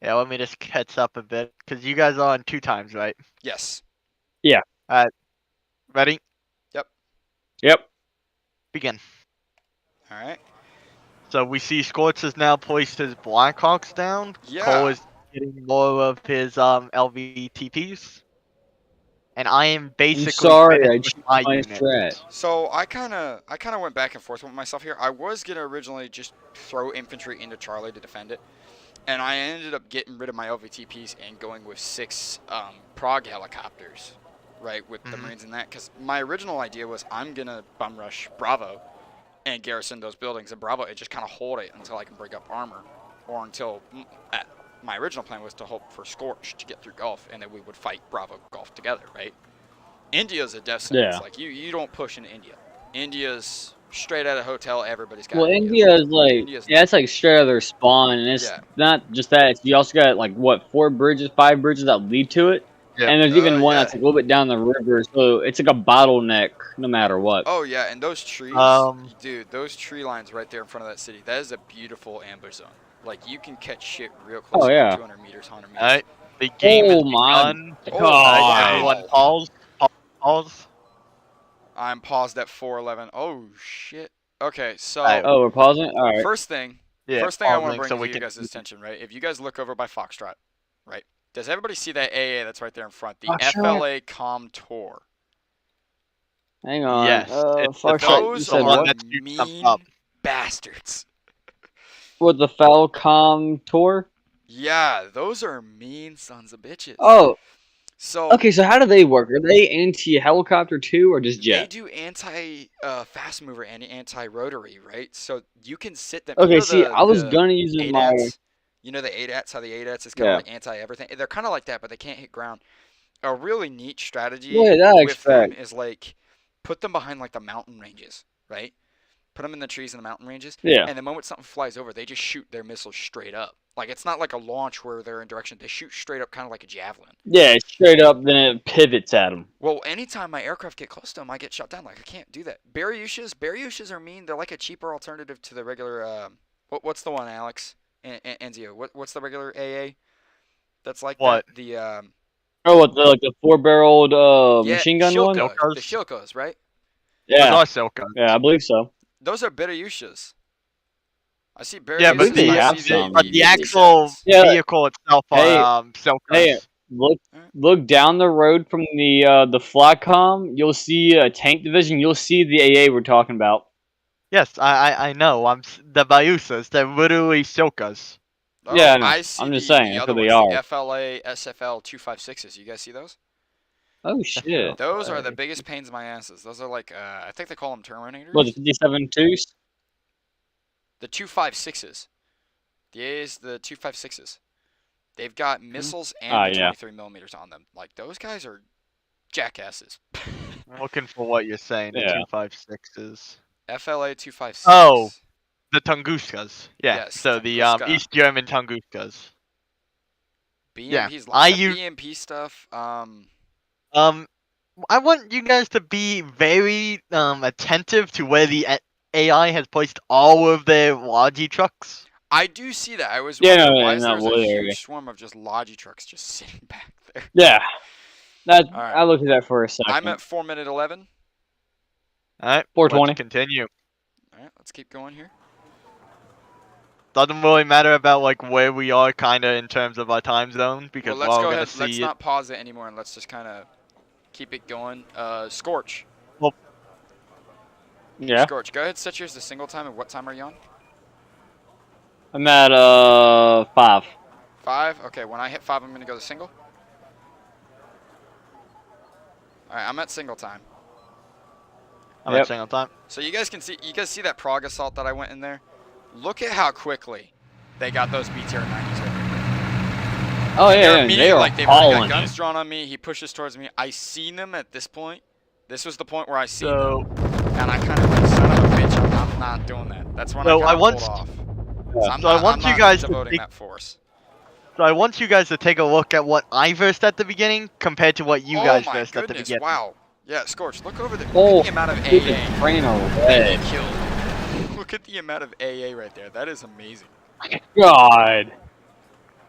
Yeah, let me just catch up a bit, because you guys are on 2 times, right? Yes. Yeah. Ready? Yep. Begin. All right. So we see Scorch has now placed his Blackhawks down. Yeah. Cole is getting more of his LVTPs. And I am basically finished with my unit. So I kind of went back and forth with myself here. I was going to originally just throw infantry into Charlie to defend it. And I ended up getting rid of my LVTPs and going with 6 Prague helicopters, right, with the Marines in that. Because my original idea was I'm going to bum rush Bravo and garrison those buildings. And Bravo, it just kind of hold it until I can break up armor. Or until my original plan was to hope for Scorch to get through Gulf, and then we would fight Bravo Gulf together, right? India's a death sentence. Yeah. You don't push into India. India's straight out of hotel, everybody's got India is it's straight out of their spawn, and it's not just that. You also got 4 bridges, 5 bridges that lead to it, and there's even one that's a little bit down the river, so it's like a bottleneck no matter what. Oh yeah, and those trees, dude, those tree lines right there in front of that city, that is a beautiful ambush zone. You can catch shit real close, 200 meters, 100 meters. The game Oh has my begun. God. Everyone pause. Pause. I'm paused at 4:11. Oh shit. Okay, so Alright. Oh, we're pausing? Alright. first thing Yeah, I want to pausing bring so to we you can. guys' attention, right? If you guys look over by Foxtrot, right? Does everybody see that AA that's right there in front? The Foxtrot? FLA Com Tour. Hang on. Yes, it's the Foxtrot, you Those said one are what? that shoots them mean up. bastards. What, the Falcom tour? Yeah, those are mean sons of bitches. Oh, So okay, so how do they work? Are they anti-helicopter too, or just they jet? do anti-fast mover and anti-rotary, right? So you can sit them. Okay, You know see, I was the gonna use it my... ADATs? You know the ADATs, how the ADATs is kind of Yeah. like anti-everything? They're kind of like that, but they can't hit ground. A really neat strategy What did I with them expect? is like put them behind like the mountain ranges, right? Put them in the trees in the mountain ranges, Yeah. and the moment something flies over, they just shoot their missiles straight up. Like it's not like a launch where they're in direction. They shoot straight up, kind of like a javelin. Yeah, straight up, then it pivots at them. Well, anytime my aircraft get close to them, I get shot down. Like I can't do that. Baryushas are mean. They're like a cheaper alternative to the regular. What's the one, Alex? Anzio. What's the regular AA? That's like What? that. The Oh, what, like the 4-barreled machine gun one? Shilka. The Shilkas, right? Yeah. Those are Silka. Yeah, I believe so. Those are Baryushas. I see Baryushas. Yeah, but they and I have see some. but the BB-7s. actual Yeah. vehicle itself Hey, are Silkas. Hey, look down the road from the Flycom. You'll see a tank division. You'll see the AA we're talking about. Yes, I know. The Bayusas. They're literally Silkas. Oh, Yeah, I know. I see I'm just the saying, that's other what they ones, are. the FLA SFL 256s. You guys see those? Oh shit! Those are the biggest pains in my asses. Those are like, I think they call them Terminators. What, the 57-2s? The 256s. The A's, the 256s. They've got missiles and the yeah. 23 millimeters on them. Like those guys are jackasses. I'm looking for what you're saying. The Yeah. 256s. FLA 256. Oh. The Tunguskas. Yeah. Yes, so the Tunguska. East German Tunguskas. BMPs. I Lots of use- BMP stuff. I want you guys to be very attentive to where the AI has placed all of their Logi trucks. I do see that. I was Yeah, wondering no, why in is that there's a wood huge area. swarm of just Logi trucks just sitting back there. Yeah. That Alright. I looked at that for a second. I'm at 4 minute 11. Alright. 420. Let's continue. Alright, let's keep going here. Doesn't really matter about like where we are kinda in terms of our time zone because Well, we're let's all go gonna ahead. see Let's it. not pause it anymore and let's just kind of keep it going. Scorch. Yeah. Scorch, go ahead, set yours to single time, and what time are you on? I'm at 5. 5? Okay, when I hit 5, I'm going to go to single. Alright, I'm at single time. I'm Yep. at single time. So you guys see that Prague assault that I went in there? Look at how quickly they got those BTR 90s over there. Oh They're yeah, they immediately, are like, they've already hauling got guns it. drawn on me. He pushes towards me. I seen them at this point. This was the point where I seen So them. And I kind of went, son of a bitch, I'm not doing that. That's when So I I kind of want- pulled off. Yeah. I'm So I not, want I'm you not guys to devoting take- that force. So I want you guys to take a look at what I versed at the beginning compared to what you guys Oh my versed at the goodness, beginning. wow. Yeah, Scorch, look over there. Look Oh, at the amount of Look AA at train that away. he killed. Look at the amount of AA right there. That is amazing. God.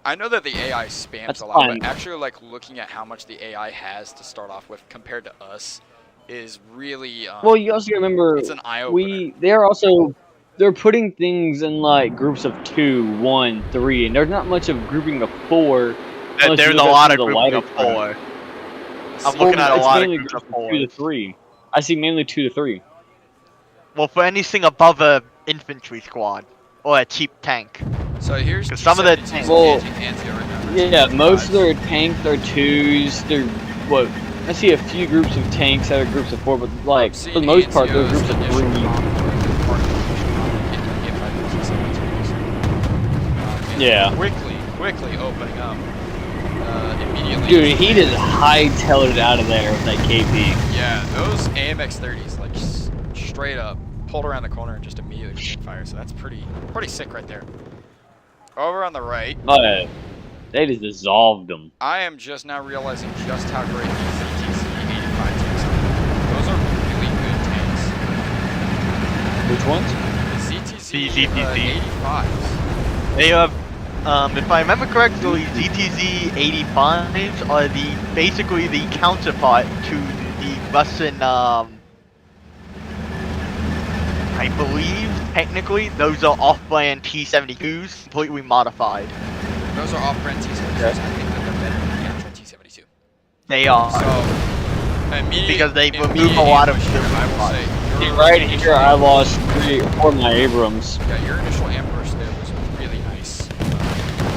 I know that the AI spams That's a lot, fine. but actually, like, looking at how much the AI has to start off with compared to us is really, Well, you also remember it's an eye-opener. they're putting things in like groups of 2, 1, 3, and there's not much of grouping of 4. unless you There's a look at lot some of the grouping lighter of craft. 4. I'm See, looking at a it's lot of mainly groups of 2 to 4s. 3. I see mainly 2 to 3. Well, for anything above a infantry squad or a cheap tank. So here's 'Cause some of the 272s Well, Anzio right now. Yeah, most of 255s. their tanks are 2s. They're what? I see a few groups of tanks that are groups of 4, but like See, for the most part, they're Anzio's groups of initial 3. part of the initial comment, if I did say that to you. Yeah. Quickly opening up. Immediately. Dude, he just hightailed it out of there with that KP. Yeah, those AMX 30s, like straight up, pulled around the corner and just immediately began fire. So that's pretty sick right there. Over on the right, But they just dissolved them. I am just now realizing just how great these ZTC 85 tanks are. Those are really good tanks. Which ones? The ZTC ZTC. 85s. They are If I remember correctly, ZTZ 85s are basically the counterpart to the Russian. I believe technically those are off-brand T-72s, completely modified. Those are off-brand T-72s. I think that they're better than the actual T-72. They are. So, because they remove a lot of the. I will say, Right here, I lost 3 or 4 of my Abrams. Yeah, your initial ambush there was really nice.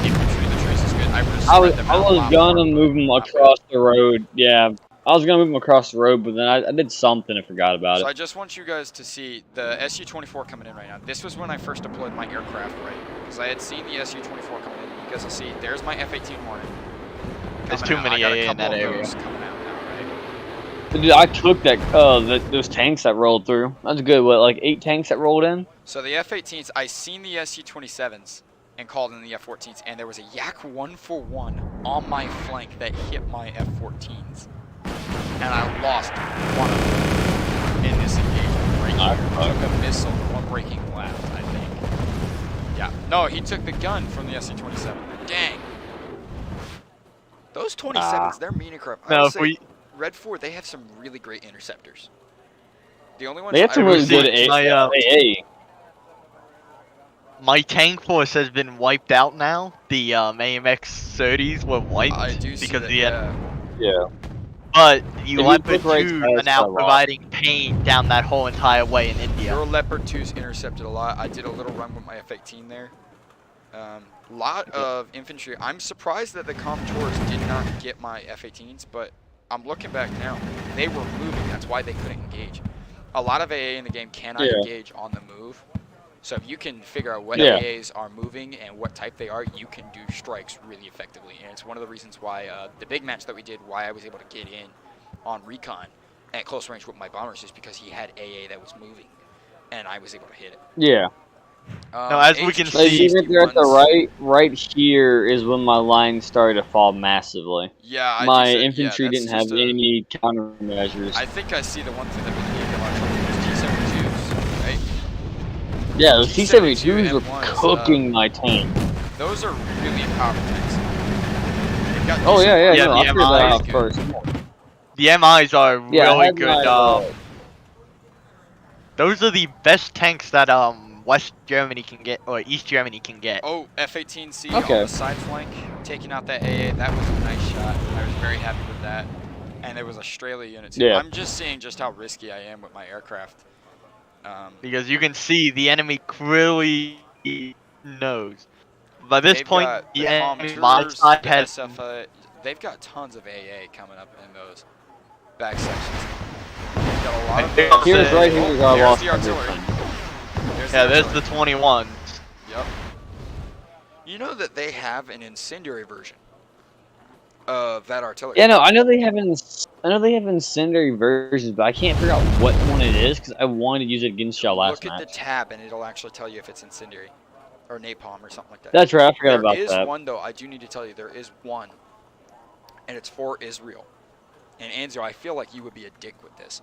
Infantry, the choice is good. I was gonna move them across the road. Yeah, I was gonna move them across the road, but then I did something and forgot about So it. I just want you guys to see the Su-24 coming in right now. This was when I first deployed my aircraft, right? Because I had seen the Su-24 coming in. You guys will see, there's my F-18 Hornet. There's too many AA in that area. Coming out now, right? Dude, I took that those tanks that rolled through. That's good. What, like 8 tanks that rolled in? So the F-18s, I seen the Su-27s and called in the F-14s, and there was a Yak 141 on my flank that hit my F-14s, and I lost one of them in this engagement right here. Took a missile, one breaking left, I think. Yeah, no, he took the gun from the Su-27. Dang. Those 27s, they're mean crap. I would say Red 4, they have some really great interceptors. The only ones They have some really good AA. My tank force has been wiped out now. The AMX 30s were wiped I do see because that, the Yeah. But the If Leopard you look right 2 side, are it's now a lot. providing pain down that whole entire way in India. Your Leopard 2's intercepted a lot. I did a little run with my F-18 there. Lot of infantry. I'm surprised that the Commodores did not get my F-18s, but I'm looking back now. They were moving. That's why they couldn't engage. A lot of AA in the game cannot engage on the move. So if you can figure out what AAs are moving and what type they are, you can do strikes really effectively. And it's one of the reasons why the big match that we did, why I was able to get in on recon at close range with my bombers, is because he had AA that was moving, and I was able to hit it. Yeah. Now, as we can see, even there at the right here is when my line started to fall massively. Yeah, my infantry didn't have any countermeasures. I think I see the one thing that we need to watch over was T-72s, right? Yeah, those T-72s were cooking my tank. Those are really powerful tanks. Got oh yeah, yeah, no, the I figured that out first. The MIs are really good. Those are the best tanks that West Germany can get, or East Germany can get. Oh, F-18C on the side flank, taking out that AA. That was a nice shot. I was very happy with that. And there was Australia unit too. Yeah. I'm just seeing just how risky I am with my aircraft. Because you can see the enemy clearly knows. By this point, the enemy my side has. They've got tons of AA coming up in those back sections. They've got a lot of those. Here's right here. There's the artillery. There's the 21s. Yep. You know that they have an incendiary version of that artillery. Yeah, no, I know they have incendiary versions, but I can't figure out what one it is because I wanted to use it against y'all last match. match. Look at the tab, and it'll actually tell you if it's incendiary or napalm or something like that. That's right. I forgot about that. There is one though. I do need to tell you, there is one, and it's for Israel. And Anzio, I feel like you would be a dick with this.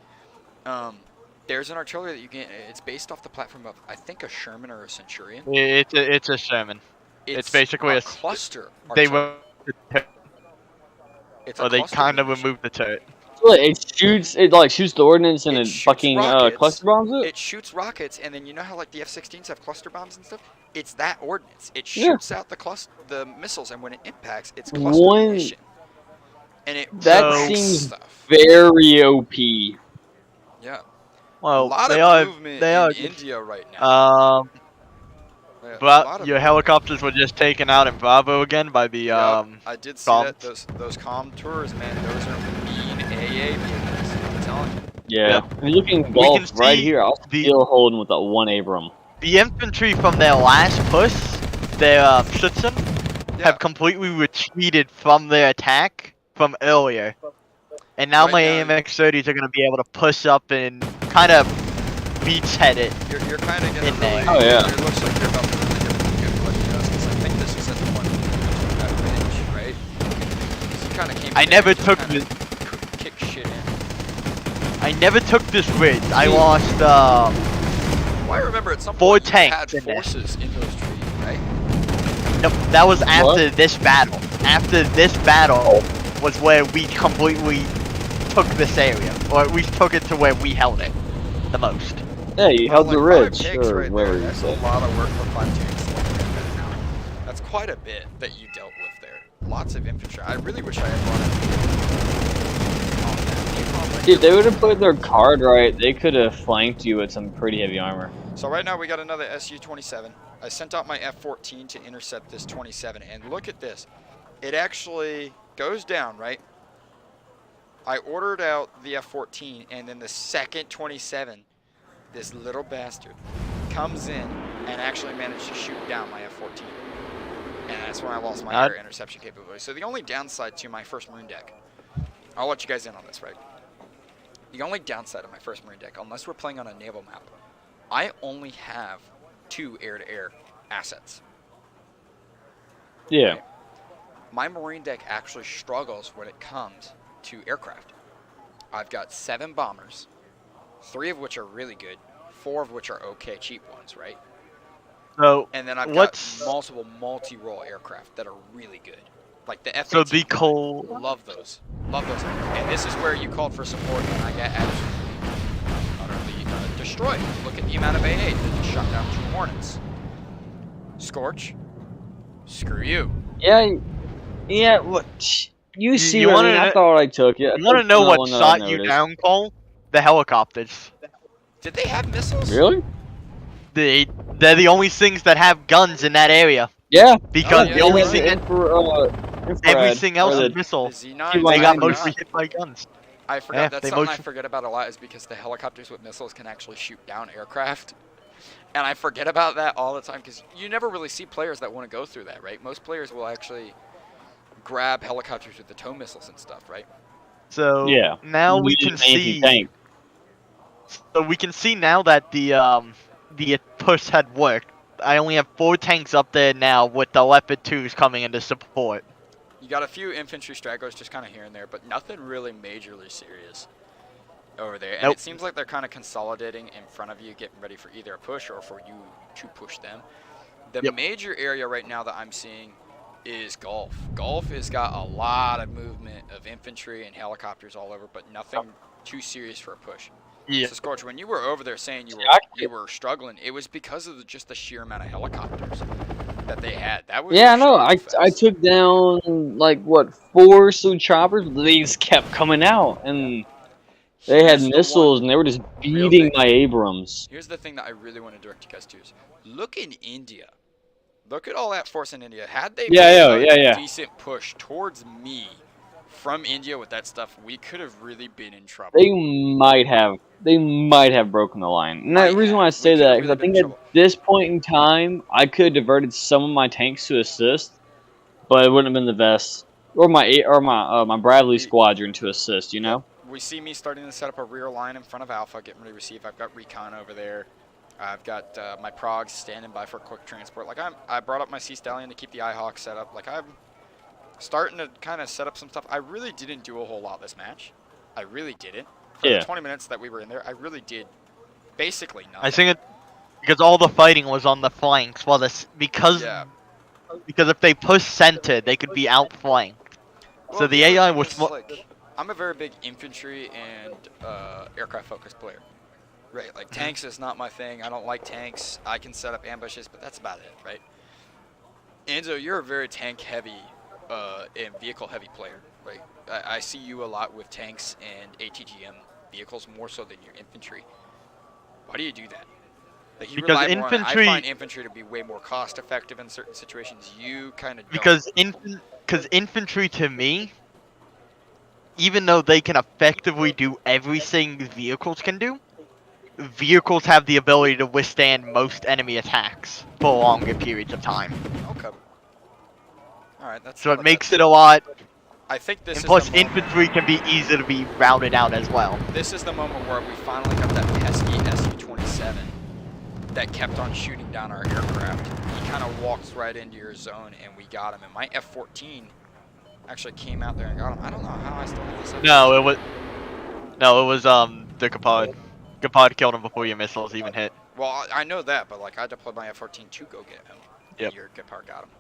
There's an artillery that you can. It's based off the platform of, I think, a Sherman or a Centurion. It's a Sherman. It's basically a cluster. They were. Or they kind of removed the turret. It shoots the ordnance and it fucking cluster bombs it? It shoots rockets, and then you know how like the F-16s have cluster bombs and stuff? It's that ordnance. It shoots out the missiles, and when it impacts, it's cluster munition. And it seems stuff. very OP. Yeah. Well, a lot of movement in India right now. But your helicopters were just taken out in Bravo again by the I did see that. Those comm tours, man, those are mean AA vehicles. I'm telling you. Yeah. I mean, looking Gulf right here, I'll still holding with that one Abram. The infantry from their last push, their Schützen, have completely retreated from their attack from earlier. And now my AMX-30s are going to be able to push up and kind of beachhead it. You're kind of going to really... Oh, yeah. It looks like you're about to really get a good look at us, because I think this was at the point that ridge, right? So you kind of came... I never took this... Kick shit in. I never took this ridge. I lost, Well, I remember at some point you had forces in those trees, right? No, that was after this battle. After this battle was where we completely took this area, or at least took it to where we held it the most. Yeah, you held the like, 5 ridge, tanks or right whatever there. you That's said. a lot of work for 5 tanks. That's quite a bit that you dealt with there. Lots of infantry. I really wish I had brought Dude, they would have played their card right. They could have flanked you with some pretty heavy armor. So right now we got another Su-27. I sent out my F-14 to intercept this 27, and look at this. It actually goes down, right? I ordered out the F-14, and then the second 27, this little bastard, comes in and actually managed to shoot down my F-14. And that's when I lost my air interception capability. So the only downside to my first Marine deck, I'll let you guys in on this, right? The only downside of my first Marine deck, unless we're playing on a naval map, I only have 2 air-to-air assets. Yeah. Right? My Marine deck actually struggles when it comes to aircraft. I've got 7 bombers, 3 of which are really good, 4 of which are okay, cheap ones, right? So And then I've got multiple multi-role aircraft that are really good. Like the F-18. So the coal. Love those. Love those. And this is where you called for support and I got absolutely utterly destroyed. Look at the amount of AA that just shot down 2 Hornets. Scorch. Screw you. Yeah, what? You see you what I wanna mean? I know- thought I took it. You want to know what shot you down, Cole? The helicopters. Did they have missiles? Really? They're the only things that have guns in that area. Yeah. Because yeah, the only yeah, thing everything else is missile. The Z9s They got I mostly hit by guns. I forgot. Yeah, That's they something I mostly- forget about a lot is because the helicopters with missiles can actually shoot down aircraft. And I forget about that all the time because you never really see players that want to go through that, right? Most players will actually grab helicopters with the tow missiles and stuff, right? So Yeah. now we You can need an see. anti-tank. So we can see now that the push had worked. I only have 4 tanks up there now with the Leopard 2s coming into support. You got a few infantry stragglers just kind of here and there, but nothing really majorly serious over there. And Nope. it seems like they're kind of consolidating in front of you, getting ready for either a push or for you to push them. The Yep. major area right now that I'm seeing is Gulf. Gulf has got a lot of movement of infantry and helicopters all over, but nothing too serious for a push. Yeah. So Scorch, when you were over there saying you were struggling, it was because of just the sheer amount of helicopters that they had. That was Yeah, no, I fest. took down like what 4 Su choppers, but they just kept coming out, and they had Here's the missiles, one and they were just real beating thing. my Abrams. Here's the thing that I really want to direct you guys to is look in India. Look at all that force in India. Had they made a decent push towards me from India with that stuff, we could have really been in trouble. They might have broken the line. And the reason why I say that is I think at this point in time, I could have diverted some of my tanks to assist, but it wouldn't have been the best. Or my Bradley squadron to assist, you know? We see me starting to set up a rear line in front of Alpha, getting ready to receive. I've got recon over there. I've got my progs standing by for quick transport. Like I brought up my Sea Stallion to keep the iHawk set up. Like I'm starting to kind of set up some stuff. I really didn't do a whole lot this match. I really didn't. For the 20 minutes that we were in there, I really did basically nothing. I think it because all the fighting was on the flanks. Well, because if they push center, they could be outflanked. Well, so the AI was. Like, I'm a very big infantry and aircraft focused player. Right, like tanks is not my thing. I don't like tanks. I can set up ambushes, but that's about it, right? Anzio, you're a very tank heavy and vehicle heavy player, right? I see you a lot with tanks and ATGM vehicles more so than your infantry. Why do you do that? Like you Because rely more on, infantry. I find infantry to be way more cost effective in certain situations. You kind of Because infantry to me, even though they can effectively do everything vehicles can do, vehicles have the ability to withstand most enemy attacks for longer periods of time. Okay. All right, that's. So it makes it a lot. I think this. And is plus, the moment, infantry can be easy to be routed out as well. This is the moment where we finally got that pesky Su-27 that kept on shooting down our aircraft. He kind of walked right into your zone, and we got him. And my F-14 actually came out there and got him. I don't know how I still have this. No, it was the Gepard. Gepard killed him before your missiles even hit. Well, I know that, but like I deployed my F-14 to go get him. Yep. And your Gepard got him.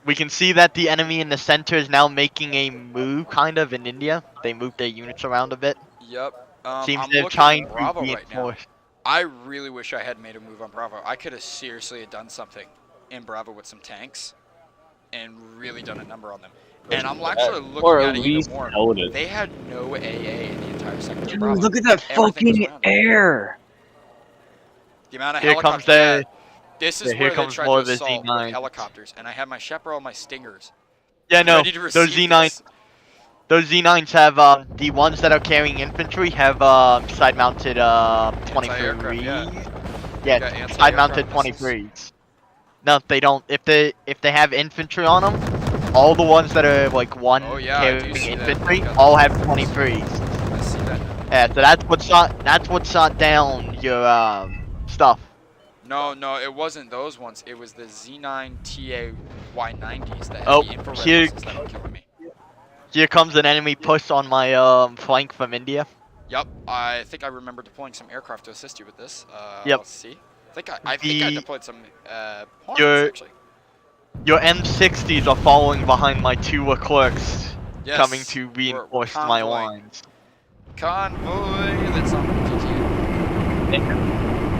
we can see that the enemy in the center is now making a move, kind of, in India. They moved their units around a bit. Yep. Seems I'm they're looking trying at to Bravo right now. reinforce. I really wish I had made a move on Bravo. I could have seriously done something in Bravo with some tanks and really done a number on them. And I'm actually Or looking at at it least even more. held it. They had no AA in the entire sector of Dude, Bravo. look at that Everything was fucking around it. air. The amount of Here comes helicopters. Yeah, the. this is Yeah, here where they comes tried more to of the assault with Z9s. helicopters. And I had my Chaparral, my Stingers, Yeah, no. ready to Those receive Z9s. this. Those Z9s have the ones that are carrying infantry have side-mounted 23s. Anti-aircraft, yeah. Yeah, Got anti-aircraft side-mounted missiles. 23s. No, they don't. If they have infantry on them, all the ones that are like one Oh, yeah, I do carrying see that. infantry Got all those. have 23s. I see that now. Yeah, so that's what shot down your stuff. No, it wasn't those ones. It was the Z9 TA Y90s that had Oh, the infrared here- missiles that were killing me. Here comes an enemy push on my flank from India. Yep, I think I remember deploying some aircraft to assist you with this. Yep. Let's see. I think I deployed some Hornets, Your- actually. Your M60s are following behind my two clerks Yes, coming to we're reinforce my convoying. lines. Convoy that's on GT.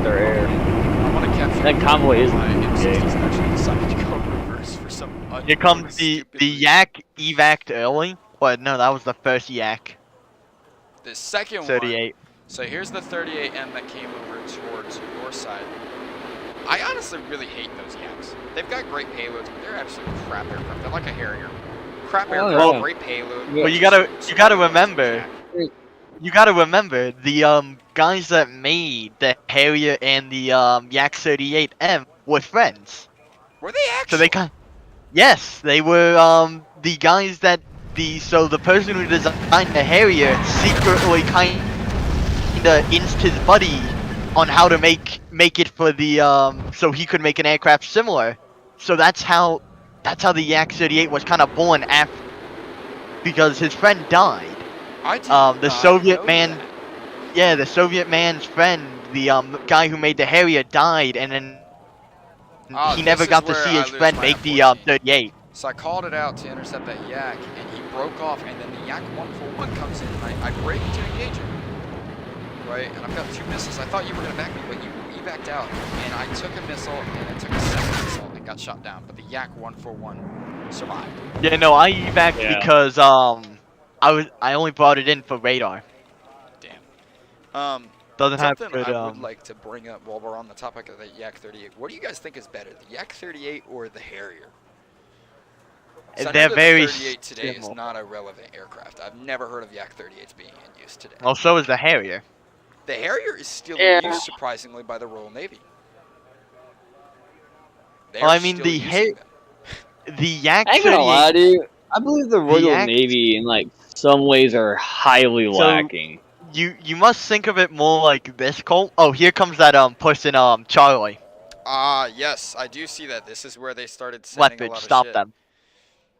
Their air. I want to capture That convoy is my gay. M60s actually decided to go reverse for some Here comes the stupid reason. Yak evac'd early. But no, that was the first Yak. The second one. 38. So here's the 38M that came over towards your side. I honestly really hate those Yaks. They've got great payloads, but they're absolute crap aircraft. They're like a Harrier. Crap Oh, aircraft, yeah. great payload. Well, you gotta Survival remember. Yak. You gotta remember the guys that made the Harrier and the Yak 38M were friends. Were they actually? So they yes, they were the guys that the person who designed the Harrier secretly kinda inched his buddy on how to make it for the so he could make an aircraft similar. So that's how the Yak 38 was kind of born after, because his friend died. I did The not Soviet know man, that. yeah, the Soviet man's friend, the guy who made the Harrier died, and then he This never is got to where see I his lose friend my make the F-14. 38. So I called it out to intercept that Yak, and he broke off, and then the Yak 141 comes in, and I break to engage him. Right, and I've got 2 missiles. I thought you were going to back me, but you evac out. And I took a missile, and I took a second missile, and got shot down. But the Yak 141 survived. Yeah, no, I evac Yeah. because I only brought it in for radar. Damn. Doesn't have Something good I would like to bring up while we're on the topic of the Yak 38. What do you guys think is better, the Yak 38 or the Harrier? So I know they're that very the 38 today is similar. not a relevant aircraft. I've never heard of Yak 38s being in use today. Well, so is the Harrier. The Harrier is still Yeah. in use, surprisingly, by the Royal Navy. They Well, are I mean, still the using them. The Yak I ain't gonna lie, 38. dude. I believe the Royal Yak- Navy, in like some ways, are highly So- lacking. You must think of it more like this, Colt. Oh, here comes that person Charlie. Yes, I do see that. This is where they started sending a Leopard, lot of stop shit. them.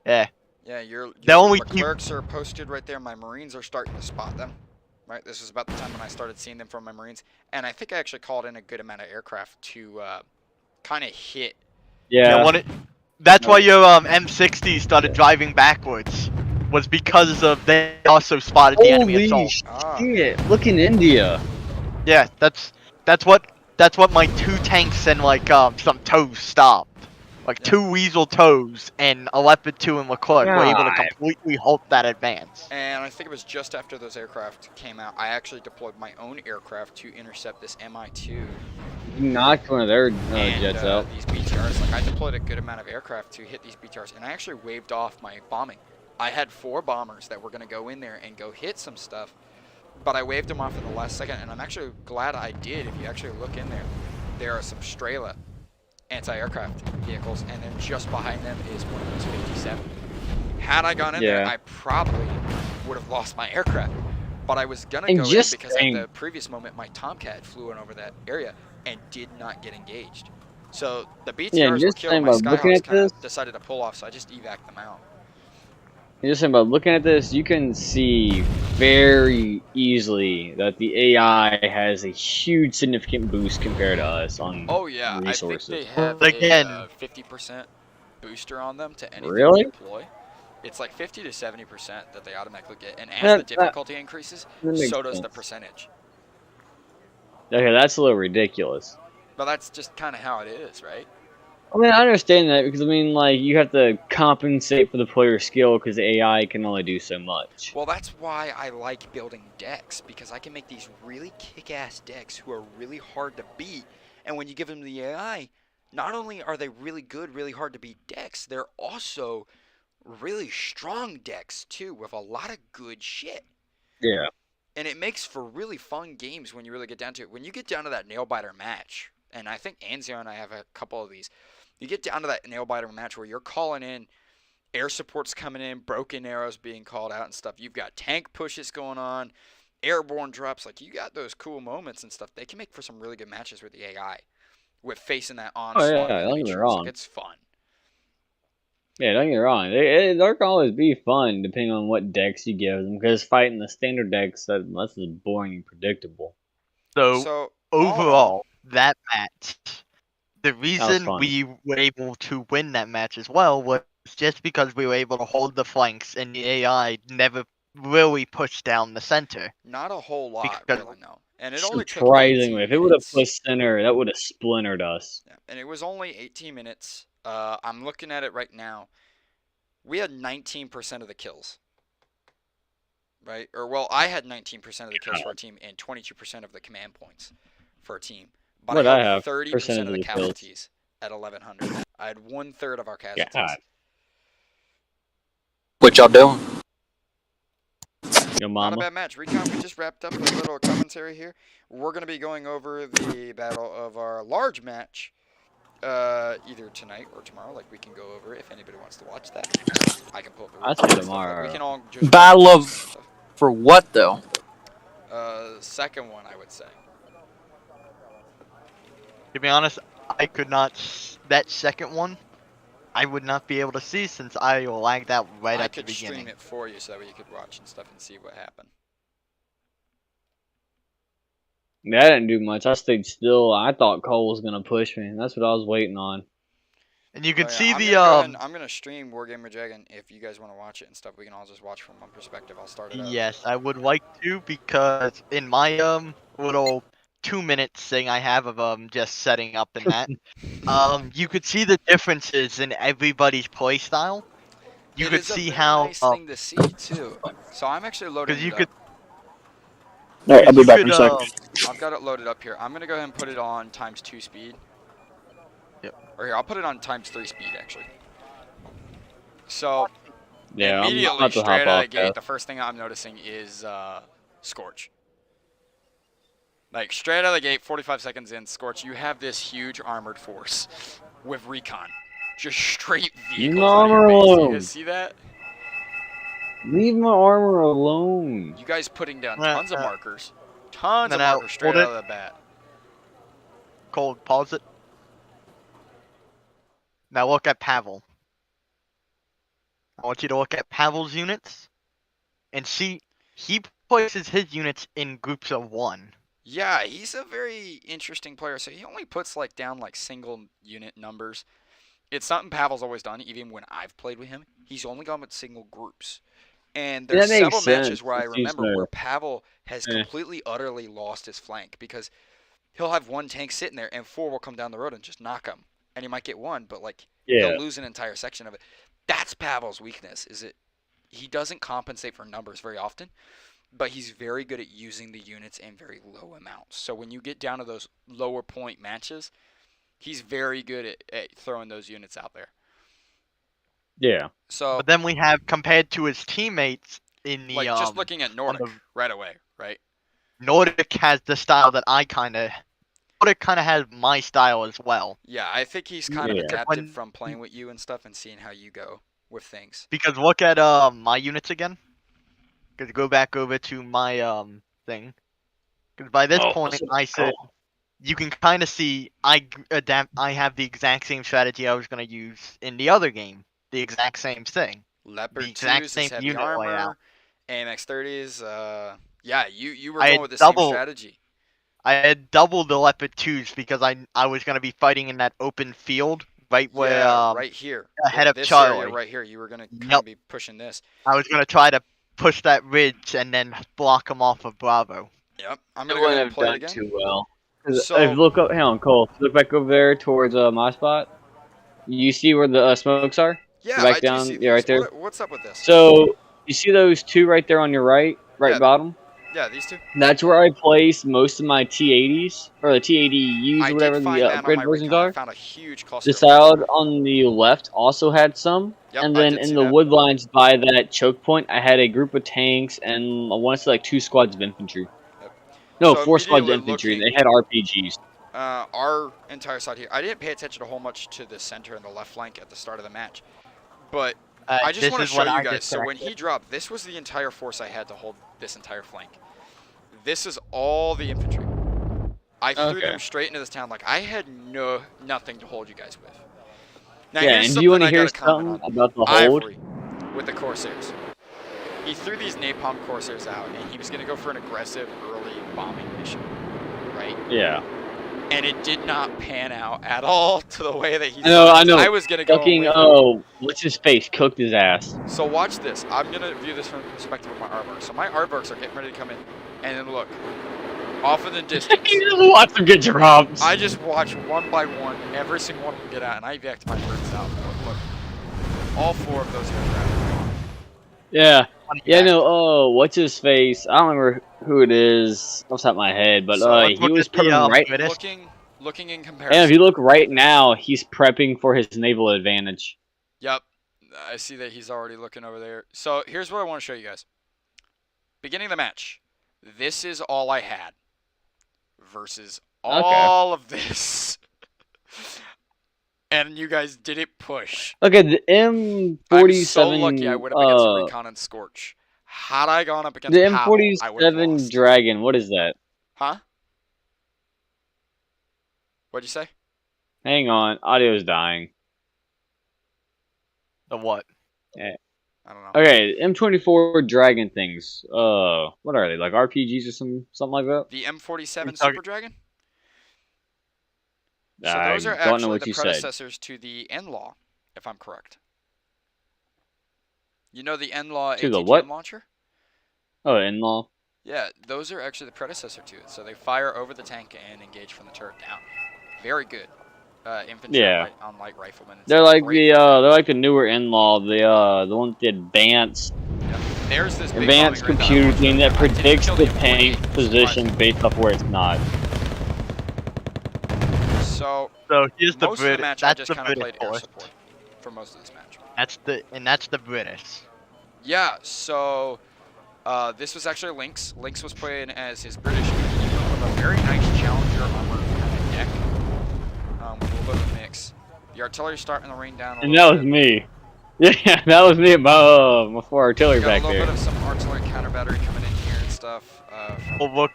Yeah. Yeah, your only keep- clerks are posted right there. My Marines are starting to spot them. Right, this was about the time when I started seeing them from my Marines, and I think I actually called in a good amount of aircraft to kind of hit. Yeah. That's why your M60 started driving backwards. Was because of they also spotted the enemy Holy assault. shit! Look in India. Yeah, that's what my 2 tanks and like some tows stopped. Like Yeah. 2 Weasel tows and a Leopard 2 and Leclerc were able to God. completely halt that advance. And I think it was just after those aircraft came out, I actually deployed my own aircraft to intercept this MI2 You knocked one of their and jets out. these BTRs. Like, I deployed a good amount of aircraft to hit these BTRs, and I actually waved off my bombing. I had 4 bombers that were going to go in there and go hit some stuff, but I waved them off in the last second, and I'm actually glad I did. If you actually look in there, there are some Strela anti-aircraft vehicles, and then just behind them is one of those 57. Had I gone in there, Yeah. I probably would have lost my aircraft. But I was gonna And go in just because saying- at the previous moment, my Tomcat flew in over that area and did not get engaged. So the BTRs were just killed. saying My about looking Skyhawks at kind this- of decided to pull off, so I just evac'd them out. Just saying about looking at this, you can see very easily that the AI has a huge significant boost compared to us on Oh yeah, resources. I think they have Again. a 50% booster on them to anything Really? you deploy, it's like 50 to 70% that they automatically get. And as the difficulty increases, so does the percentage. Okay, that's a little ridiculous. But that's just kind of how it is, right? I mean, I understand that because, I mean, like, you have to compensate for the player's skill because the AI can only do so much. Well, that's why I like building decks, because I can make these really kick-ass decks who are really hard to beat. And when you give them the AI, not only are they really good, really hard to beat decks, they're also really strong decks, too, with a lot of good shit. Yeah. And it makes for really fun games when you really get down to it. When you get down to that nail-biter match, and I think Anzio and I have a couple of these, you get down to that nail-biter match where you're calling in, air support's coming in, broken arrows being called out and stuff. You've got tank pushes going on, airborne drops. Like, you got those cool moments and stuff. They can make for some really good matches with the AI, with facing that onslaught. Oh, yeah, don't get me wrong. Like, it's fun. Yeah, don't get me wrong. They can always be fun depending on what decks you give them. Because fighting the standard decks, that's just boring and predictable. So overall, that match, the reason we were able to win that match as well was just because we were able to hold the flanks and the AI never really pushed down the center. Not a whole lot, really, no. And it only took surprisingly, if it would have pushed center, that would have splintered us. Yeah, and it was only 18 minutes. I'm looking at it right now. We had 19% of the kills. Right? Or, well, I had 19% of the kills for our team and 22% of the command points for our team. But I had 30% of the casualties at 1100. I had 1/3 of our casualties. God. What y'all doing? Yo, mama. Not a bad match. Recon, we just wrapped up with a little commentary here. We're going to be going over the battle of our large match either tonight or tomorrow. Like, we can go over it if anybody wants to watch that. I can pull up the I'll see tomorrow. Like, we can all just Battle of... For what, though? Second one, I would say. To be honest, I could not... That second one, I would not be able to see since I lagged out right at the beginning. I could stream it for you so that way you could watch and stuff and see what happened. Yeah, I didn't do much. I stayed still. I thought Cole was going to push me. That's what I was waiting on. And you can see I'm gonna stream Wargame Dragon if you guys want to watch it and stuff. We can all just watch from one perspective. I'll start it up. Yes, I would like to, because in my little 2-minute thing I have of just setting up and that, you could see the differences in everybody's play style. You could see how nice thing to see too. So I'm actually loading it up. Alright, I'll be back in a second. I've got it loaded up here. I'm gonna go ahead and put it on ×2 speed. Or here, I'll put it on ×3 speed, actually. So, yeah, immediately, straight out of the gate, the first thing I'm noticing is Scorch. Like, straight out of the gate, 45 seconds in, Scorch, you have this huge armored force with recon. Just straight vehicles on your base. You guys see that? Leave my armor alone. You guys putting down tons of markers. Tons of markers straight out of the bat. Cole, pause it. Now look at Pavel. I want you to look at Pavel's units and see he places his units in groups of 1. Yeah, he's a very interesting player. So he only puts like down like single unit numbers. It's something Pavel's always done, even when I've played with him. He's only gone with single groups. And there's several matches where I remember where Pavel has completely, utterly lost his flank because he'll have one tank sitting there and 4 will come down the road and just knock him. And he might get 1, but like he'll lose an entire section of it. That's Pavel's weakness, is it he doesn't compensate for numbers very often, but he's very good at using the units in very low amounts. So when you get down to those lower point matches, he's very good at throwing those units out there. Yeah. So, but then we have, compared to his teammates in the just looking at Nordic right away, right? Nordic has the style that Nordic kind of has my style as well. Yeah, I think he's kind of adapted from playing with you and stuff and seeing how you go with things. Because look at my units again. Because go back over to my thing. Because by this point I said you can kind of see I have the exact same strategy I was going to use in the other game. The exact same thing. Leopard 2s is heavy armor. AMX 30s. Yeah, you were going with the same strategy. I had doubled the Leopard 2s because I was going to be fighting in that open field right where Yeah, right here. ahead of This Charlie. area right here. You were gonna kind Yep. of be pushing this. I was gonna try to push that ridge and then block him off of Bravo. Yep. I'm It gonna go ahead and wouldn't play it have again. done too well. 'Cause So- if you look up, hang on, Cole. If you look back over there towards my spot. You see where the smokes are? Yeah, Back I down, do see yeah, these. right there. What's up with this? So you see those two right there on your right Yeah. bottom? Yeah, these two. That's where I place most of my T80s or the T80Us I or whatever did find the that on upgrade my versions recon. I are. found a huge cluster. The side on the left also had some, Yep, and I then did in see the that. wood lines by that choke point, I had a group of tanks and I want to say like 2 squads of infantry. Yep. No, So 4 squads of immediately infantry, and looking- they had RPGs. Our entire side here. I didn't pay attention a whole much to the center and the left flank at the start of the match, but I just This want to is show what you I guys. just So when he corrected. dropped, this was the entire force I had to hold this entire flank. This is all the infantry. I threw Okay. them straight into this town. Like I had nothing to hold you guys with. Now Yeah, here's and do you something want I to hear gotta comment something on. about the hold? Ivory with the Corsairs. He threw these napalm Corsairs out, and he was gonna go for an aggressive early bombing mission, right? Yeah. And it did not pan out at all to the way that he I know. I was gonna go Fucking, away. what's his face? Cooked his ass. So watch this. I'm gonna view this from the perspective of my aardvarks. So my aardvarks are getting ready to come in, and then look, off in the distance. You just watch them get dropped. I just watch one by one every single one of them get out, and I evac my birds out. Look, all 4 of those aircraft are gone. Yeah. Yeah, no, what's his face? I don't remember who it is off the top of my head, but So, he was putting right. Looking in comparison. And if you look right now, he's prepping for his naval advantage. Yep, I see that he's already looking over there. So here's what I want to show you guys. Beginning of the match, this is all I had versus all of this. And you guys didn't push. Okay, the M47. I'm so lucky I went up against Recon and Scorch. Had I gone up against the Pavel, I would have M47 lost. Dragon. What is that? Huh? What'd you say? Hang on, audio's dying. The what? I don't know. Okay, M24 Dragon things. What are they? Like RPGs or something like that? The M47 Okay. Super Dragon? So those are I don't know actually what the you said. predecessors to the N-Law, if I'm correct. You know the N-Law To the ATGM what? launcher? Oh, in-law. Yeah, those are actually the predecessor to it. So they fire over the tank and engage from the turret down. Very good. Infantry Yeah. on light riflemen. It's They're like great. they're like the newer in-law, the one with the advanced There's this big advanced bombing raid computer I thing that launched. I didn't predicts kill the M48, tank position surprisingly. based off where it's not. So So here's the most of the British. match I That's just the kind of British played air force. support for most of this match. That's the British. Yeah, so this was actually Lynx. Lynx was playing as his British with a very nice Challenger armor kind of deck with a little bit of a mix. The artillery starting to rain down a And little that was bit. me. Yeah, that was me at my 4 artillery Got back a little there. bit of some artillery counter battery coming in here and stuff. Well, look,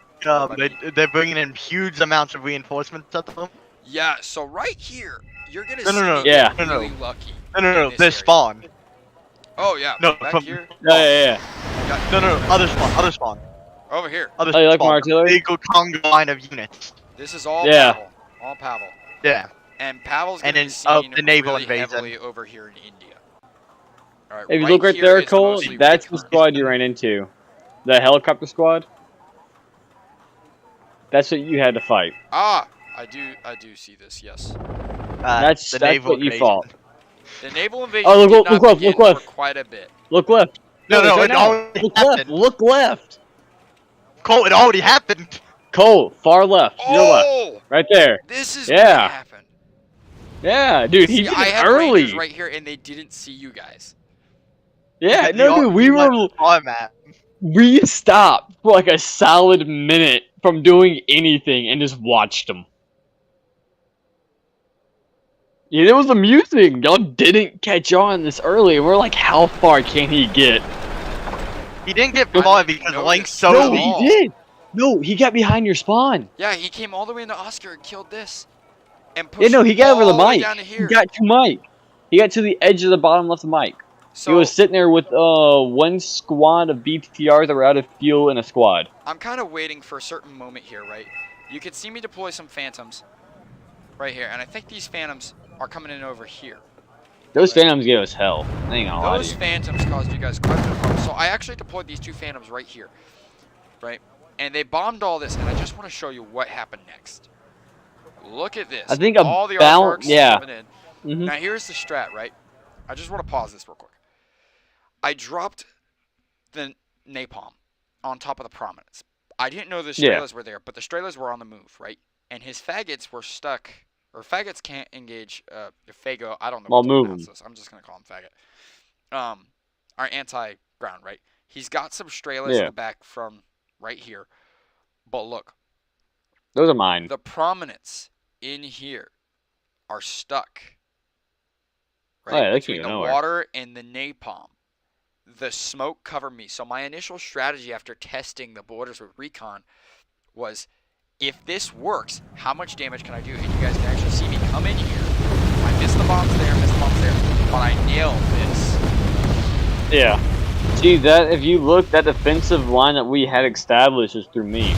they're bringing in huge amounts of reinforcements at them. Yeah, so right here, you're gonna No, see no, me yeah. get No, really lucky. No, in this they area. spawn. Oh yeah, No, back from- here. Yeah. you got- No, other spawn. Over here. Other Oh, you like spawn. my artillery? Big conga line of units. This is all Yeah. Pavel. All Pavel. Yeah. And Pavel's And gonna be then, seen the naval really invasion. heavily over here in India. All right, If you look right here there, is Cole, mostly that's the recon. squad you ran into. The helicopter squad. That's what you had to fight. Ah, I do see this. Yes, That's naval what you invasion. fought. the naval invasion Oh, look, did look not left, begin look left. for quite a bit. Look left. No, it's right it now. already Look left. happened. Look left. Cole, it already happened. Cole, far left. Your left. Oh, Right there. this is Yeah. what happened. Yeah, dude, he See, did I it had early. Rangers right here, and they didn't see you guys. Yeah, The no, dude, we went were on map. we stopped for like a solid minute from doing anything and just watched them. Yeah, it was amusing. Y'all didn't catch on this early, and we're like, how far can he get? He didn't get I far didn't because notice. Link's so No, deep. he did. No, he got behind your spawn. Yeah, he came all the way into Oscar and killed this, and Yeah, pushed no, he got over the all way mic. down to He here. got to Mike. He got to the edge of the bottom left of Mike. So He was sitting there with one squad of BTRs that were out of fuel in a squad. I'm kind of waiting for a certain moment here, right? You can see me deploy some Phantoms right here, and I think these Phantoms are coming in over here. Those Phantoms gave us hell. I ain't gonna lie to Those you. Phantoms caused you guys quite a bit of problems. So I actually deployed these 2 Phantoms right here, right? And they bombed all this, and I just want to show you what happened next. Look at this. I think all the aardvarks yeah. coming in. Mm-hmm. Now here's the strat, right? I just want to pause this real quick. I dropped the napalm on top of the prominence. I didn't know the Strellas were there, but the Strellas were on the move, right? And his faggots were stuck, or faggots can't engage Fago. I don't know what to pronounce this. I'm just gonna call him faggot. Are anti-ground, right? He's got some Strellas in the back from right here, but look, those are mine. the prominents in here are stuck, right? Between the water and the napalm. The smoke covered me. So my initial strategy after testing the borders with recon was, if this works, how much damage can I do? And you guys can actually see me come in here. I missed the bombs there, but I nailed this. Yeah. See, that if you look, that defensive line that we had established is through me.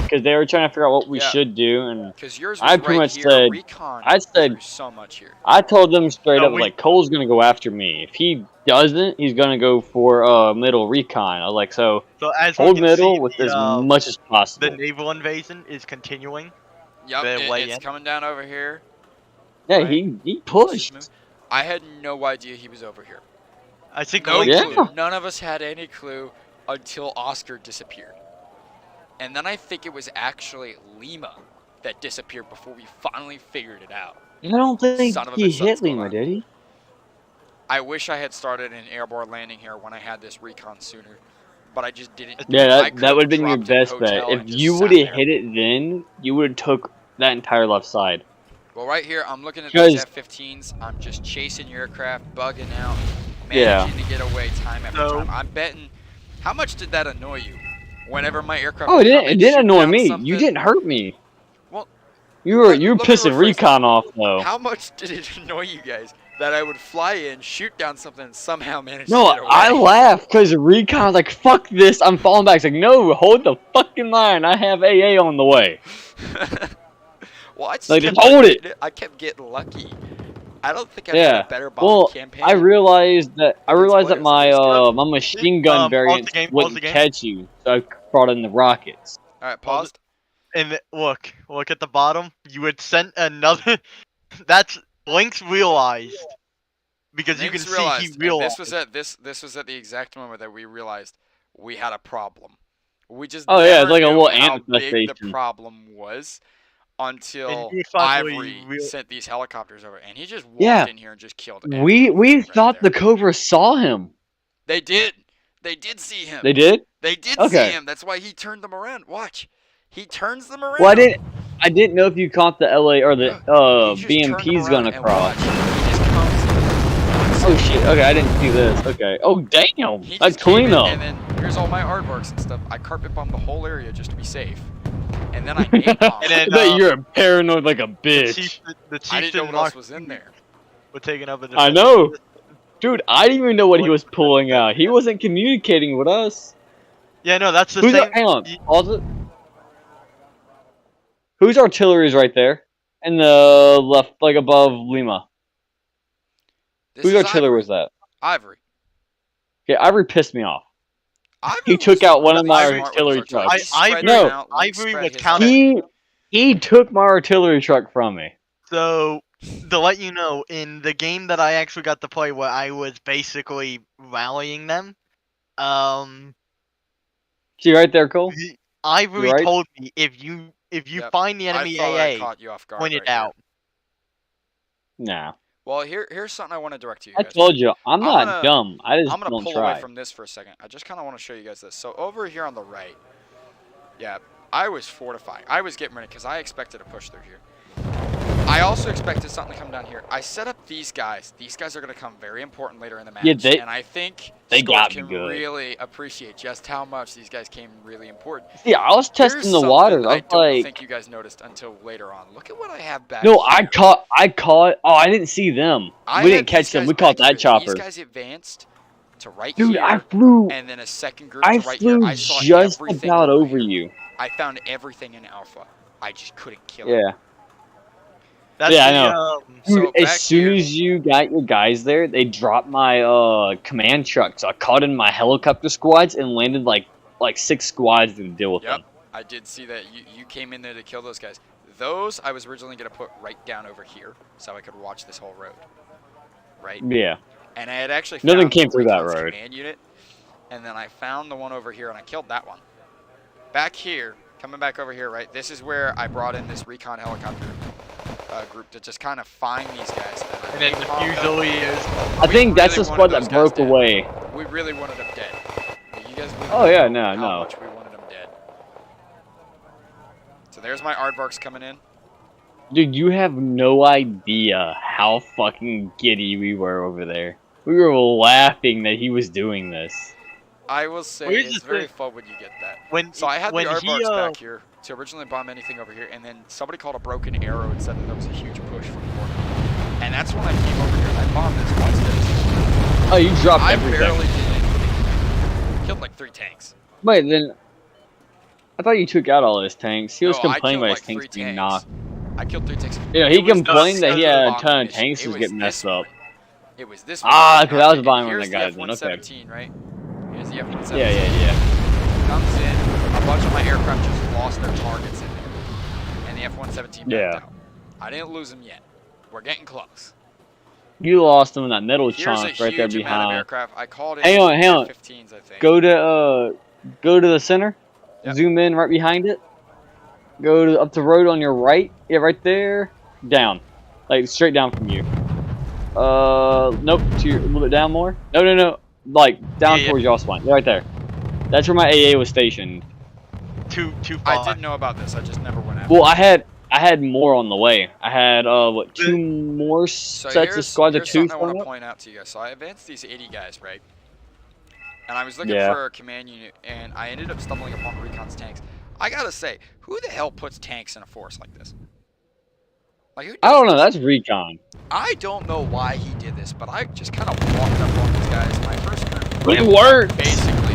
Because they were trying to figure out what we should do, and yours was I pretty much here. said, recon I said, so much here. I told them straight up, like, Cole's gonna go after me. If he doesn't, he's gonna go for middle recon. I was like, so as hold middle with as much as possible. The naval invasion is continuing. Yep, it's coming down over here. Yeah, right? he pushed. I had no idea he was over here. I think no clue. None of us had any clue until Oscar disappeared. And then I think it was actually Lima that disappeared before we finally figured it out. I don't think he hit Lima, did he? I wish I had started an airborne landing here when I had this recon sooner, but I just didn't. Yeah, that would have been your best bet. If you would have hit it then, you would have took that entire left side. Well, right here, I'm looking at these F-15s. I'm just chasing your aircraft, bugging out, managing to get away time after time. I'm betting. How much did that annoy you? Whenever my aircraft. Oh, it didn't annoy me. You didn't hurt me. Well, you were pissing recon off though. How much did it annoy you guys that I would fly in, shoot down something, and somehow manage to get away? I laughed because recon was like, "Fuck this! I'm falling back." It's like, "No, hold the fucking line. I have AA on the way." Well, I just hold it. I kept getting lucky. I don't think I had a better bombing campaign. I realized that my my machine gun variant wouldn't catch you, so I brought in the rockets. All right, paused. And look at the bottom. You had sent another. That's Lynx realized because you can see he realized. This was at the exact moment that we realized we had a problem. We just it's like a little how big the problem was. Until Ivory sent these helicopters over, and he just walked in here and just killed everyone. We thought the Cobra saw him. They did. They did see him. They did? They did see him. That's why he turned them around. Watch. He turns them around. Well, I didn't know if you caught the LA or the BMP's gonna cross. Oh shit, okay, I didn't see this. Okay. Oh damn! That's clean up. And then here's all my aardvarks and stuff. I carpet bombed the whole area just to be safe. And then I napalmed. You're paranoid like a bitch. I didn't know what else was in there. We're taking up a I know. Dude, I didn't even know what he was pulling out. He wasn't communicating with us. Yeah, no, that's the same. Hang on. Pause it. Whose artillery is right there? In the left, like above Lima. Whose artillery was that? Ivory. Okay, Ivory pissed me off. He took out one of my artillery trucks. Ivory was counting. He took my artillery truck from me. So, to let you know, in the game that I actually got to play where I was basically rallying them, see right there, Cole? Ivory told me if you find the enemy AA, point it out. Nah. Well, here's something I want to direct to you guys. I told you, I'm not dumb. I just don't try. I'm going to pull away from this for a second. I just kind of want to show you guys this. So over here on the right, I was fortifying. I was getting ready because I expected to push through here. I also expected something to come down here. I set up these guys. These guys are going to come very important later in the match. Yeah, and I think Scorch can really appreciate just how much these guys came really important. Yeah, I was testing the waters. I don't think you guys noticed until later on. Look at what I have back here. I caught. Oh, I didn't see them. We didn't catch them. We caught that chopper. These guys advanced to right here. Dude, I flew. And then a second group to right here. I saw just about over you. I found everything in Alpha. I just couldn't kill it. Yeah. That's Yeah, I the, know. So Dude, as back soon here- as you got your guys there, they dropped my command truck. So I caught in my helicopter squads and landed like 6 squads to deal with Yep, them. I did see that. You came in there to kill those guys. Those I was originally gonna put right down over here, so I could watch this whole road. Right. Yeah. And I had actually Nothing found came through that Recon's road. command unit, and then I found the one over here, and I killed that one. Back here, coming back over here, right? This is where I brought in this recon helicopter group to just kind of find these guys. And then the Fusiliers. I think that's really the wanted squad those that guys broke dead. away. We really wanted them dead. But you guys really Oh, yeah, don't know no, how no. much we wanted them dead. So there's my aardvarks coming in. Dude, you have no idea how fucking giddy we were over there. We were laughing that he was doing this. I will say Well, here's it's the very thing. fun when you get that. When So I had the when aardvarks back here to originally bomb anything over here, and then somebody called a broken arrow and said that there was a huge push from the corner. And that's when I came over here and I bombed this one station. Oh, you dropped I everything. barely did anything. Killed like 3 tanks. Wait, then I thought you took out all his tanks. He was No, I complaining killed about like his tanks 3 being tanks. knocked. I killed 3 tanks. Yeah, he It was complained that he the had a bomb ton of mission. tanks It was was getting this messed up. one. It was this Ah, one. 'cause I was And buying one of here's the guys the then, okay. F-117, right? Here's the F-117. Yeah, yeah, yeah. Comes in, a bunch of my aircraft just lost their targets in there. And the F-117 backed Yeah. out. I didn't lose them yet. We're getting close. You lost him in that metal Here's a chunk right there huge amount of behind. aircraft. I called in Hang on. F-15s, I think. Go to the center. Yep. Zoom in right behind it. Go to up the road on your right. Yeah, right there. Down, like straight down from you. Nope. To your, a little bit down more. No. Like down Yeah. towards y'all spawn. Yeah, right there. That's where my AA was stationed. too I far. didn't know about this. I just never went after Well, it. I had more on the way. I had what 2 more So sets of squads of here's 2 something I want coming to up. point out to you guys. So I advanced these 80 guys, right? And I was looking Yeah. for a command unit, and I ended up stumbling upon Recon's tanks. I gotta say, who the hell puts tanks in a force like this? Like, who I does don't know. this? That's recon. I don't know why he did this, but I just kind of walked up on these guys. My first group It worked. basically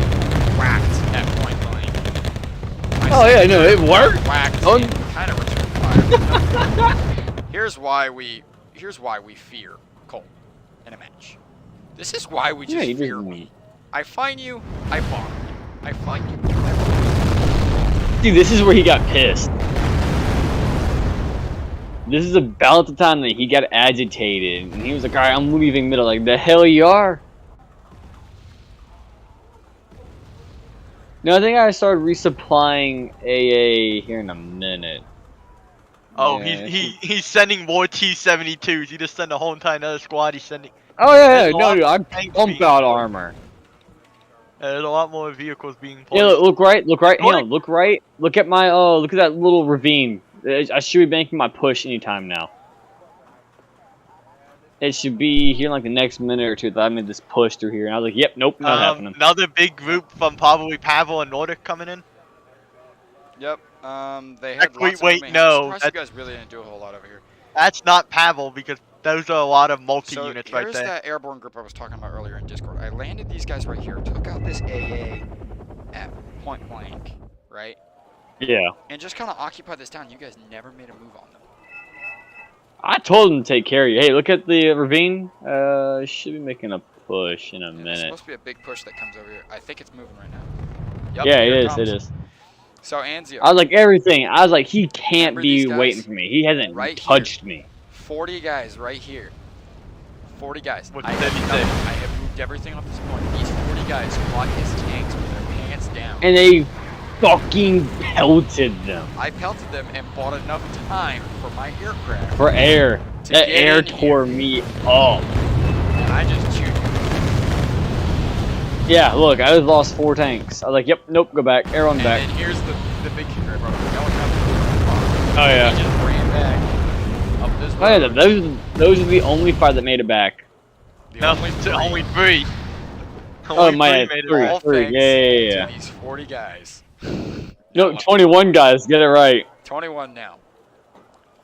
whacked at point blank. Oh yeah, no, it worked. Whacked Oh. and kind of returned fire. Here's why we fear Cole in a match. This is why we just Yeah, you fear just- me. I find you, I bomb you. I find you, I bomb Dude, this is where he got pissed. This is about the time that he got agitated, and he was like, "All right, I'm leaving middle." Like, the hell you are? No, I think I started resupplying AA here in a minute. Oh, Yeah, he's sending more T-72s. He just sent a whole entire another squad. He's sending. Oh yeah, There's a no, lot dude, I of tanks pump being out deployed. armor. There's a lot more vehicles being Yeah, placed. look right, hang What? on, look right. Look at my, look at that little ravine. I should be banking my push anytime now. It should be here in like the next minute or two that I made this push through here, and I was like, "Yep, nope, not happening." Another big group from probably Pavel and Nordic coming in. Yep. They had Actually, lots of wait, movement. no, I'm surprised you guys really didn't do a whole lot over here. That's not Pavel because those are a lot of So multi-units right here's there. that airborne group I was talking about earlier in Discord. I landed these guys right here, took out this AA at point blank, right? Yeah, And just kind of occupied this town. You guys never made a move on them. I told him to take care of you. Hey, look at the ravine. Should be making a push in a Yeah, there's minute. supposed to be a big push that comes over here. I think it's moving right now. Yep, Yeah, here it is. comes. It is. So Anzio, I was like everything. I was like, he can't Remember these be guys? waiting for me. He hasn't Right here. touched me. 40 guys right here. 40 guys. What I did he have, say? nothing. I have moved everything up this point. These 40 guys fought his tanks with their pants down. And they fucking pelted them I pelted them and bought enough time for my aircraft. for air. To That get air in tore me up. And I just chewed. Yeah, look, I just lost 4 tanks. I was like, yep, nope, go back. Air on And back. then here's the big kicker, bro. The helicopter. Oh, yeah. He just ran back up this road. Oh yeah, those are the only 5 that made it back. The No, only three. only 3. Oh, Only my 3 made it three. back. All Three. thanks Yeah. to these 40 guys. No, 21 guys, get it right. 21 now.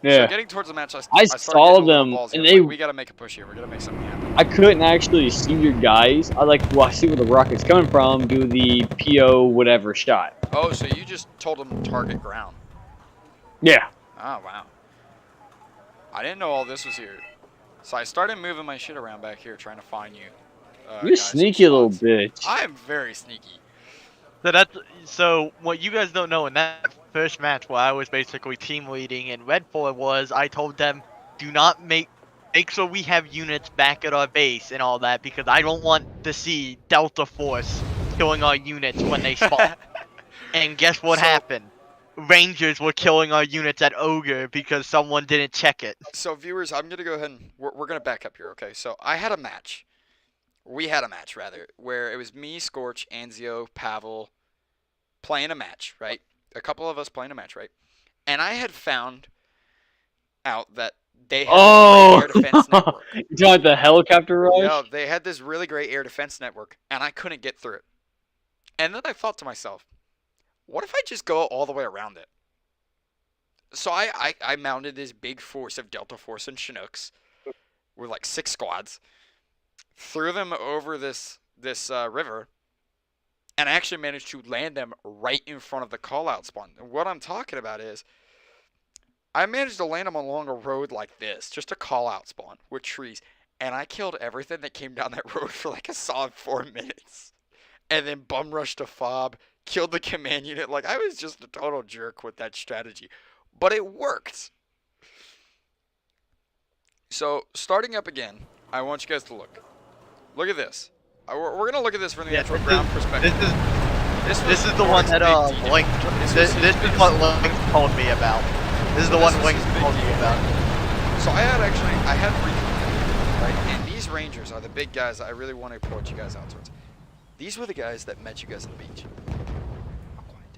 So Yeah. getting towards the match, I I started saw getting a little them, ballsy. and I was they- like, we gotta make a push here. We're gonna make something happen. I couldn't actually see your guys. I like, well, I see where the rocket's coming from, do the PO whatever shot. Oh, so you just told them target ground. Yeah. Oh, wow. I didn't know all this was here. So I started moving my shit around back here trying to find you. You guys, sneaky little spots. bitch. I am very sneaky. So what you guys don't know, in that first match where I was basically team leading and Red 4 was, I told them, do not make sure we have units back at our base and all that, because I don't want to see Delta Force killing our units when they spawn. And guess what happened? Rangers were killing our units at Ogre because someone didn't check it. So viewers, I'm gonna go ahead and we're gonna back up here, okay? So I had a match. We had a match rather, where it was me, Scorch, Anzio, Pavel playing a match, right? A couple of us playing a match, right? And I had found out that they had this great air defense network. You talking about the helicopter rush? Yeah, they had this really great air defense network, and I couldn't get through it. And then I thought to myself, what if I just go all the way around it? So I mounted this big force of Delta Force and Chinooks with like 6 squads, threw them over this river, and I actually managed to land them right in front of the call-out spawn. And what I'm talking about is, I managed to land them along a road like this, just a call-out spawn with trees, and I killed everything that came down that road for like a solid 4 minutes. And then bum rushed a fob, killed the command unit. Like, I was just a total jerk with that strategy. But it worked. So, starting up again, I want you guys to look. Look at this. We're going to look at this from the actual ground perspective. This is the one that Link. This is what Link told me about. This is the one Link told me about. So I had recon, right? And these Rangers are the big guys that I really want to point you guys out towards. These were the guys that met you guys on the beach. I'll quiet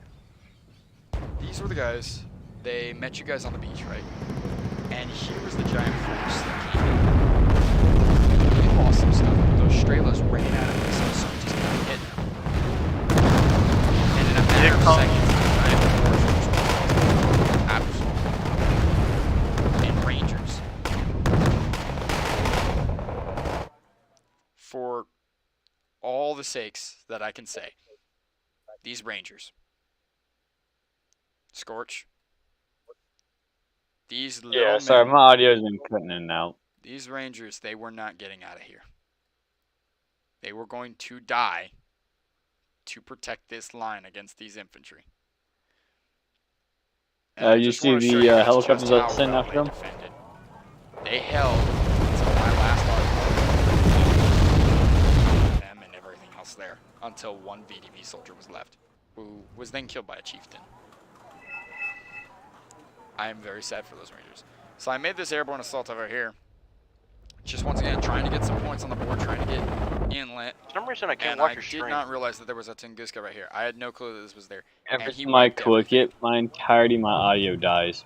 down. These were the guys. They met you guys on the beach, right? And here was the giant force that came in. They lost some stuff. Those Strellas ran out of missiles, so we just got hit. And in a matter of seconds, the giant force was absolutely. And Rangers. For all the sakes that I can say, these Rangers. Scorch. These little men, sorry, my audio's been cutting in and out. These Rangers, they were not getting out of here. They were going to die to protect this line against these infantry. You see the helicopters that sent after them? They held until my last article. Them and everything else there. Until one VDV soldier was left, who was then killed by a chieftain. I am very sad for those Rangers. So I made this airborne assault over here. Just once again, trying to get some points on the board, trying to get inlet. For some reason I can't and watch I your did stream. not realize that there was a Tunguska right here. I had no clue that this was there. Every time I click it, my entirety of my audio dies.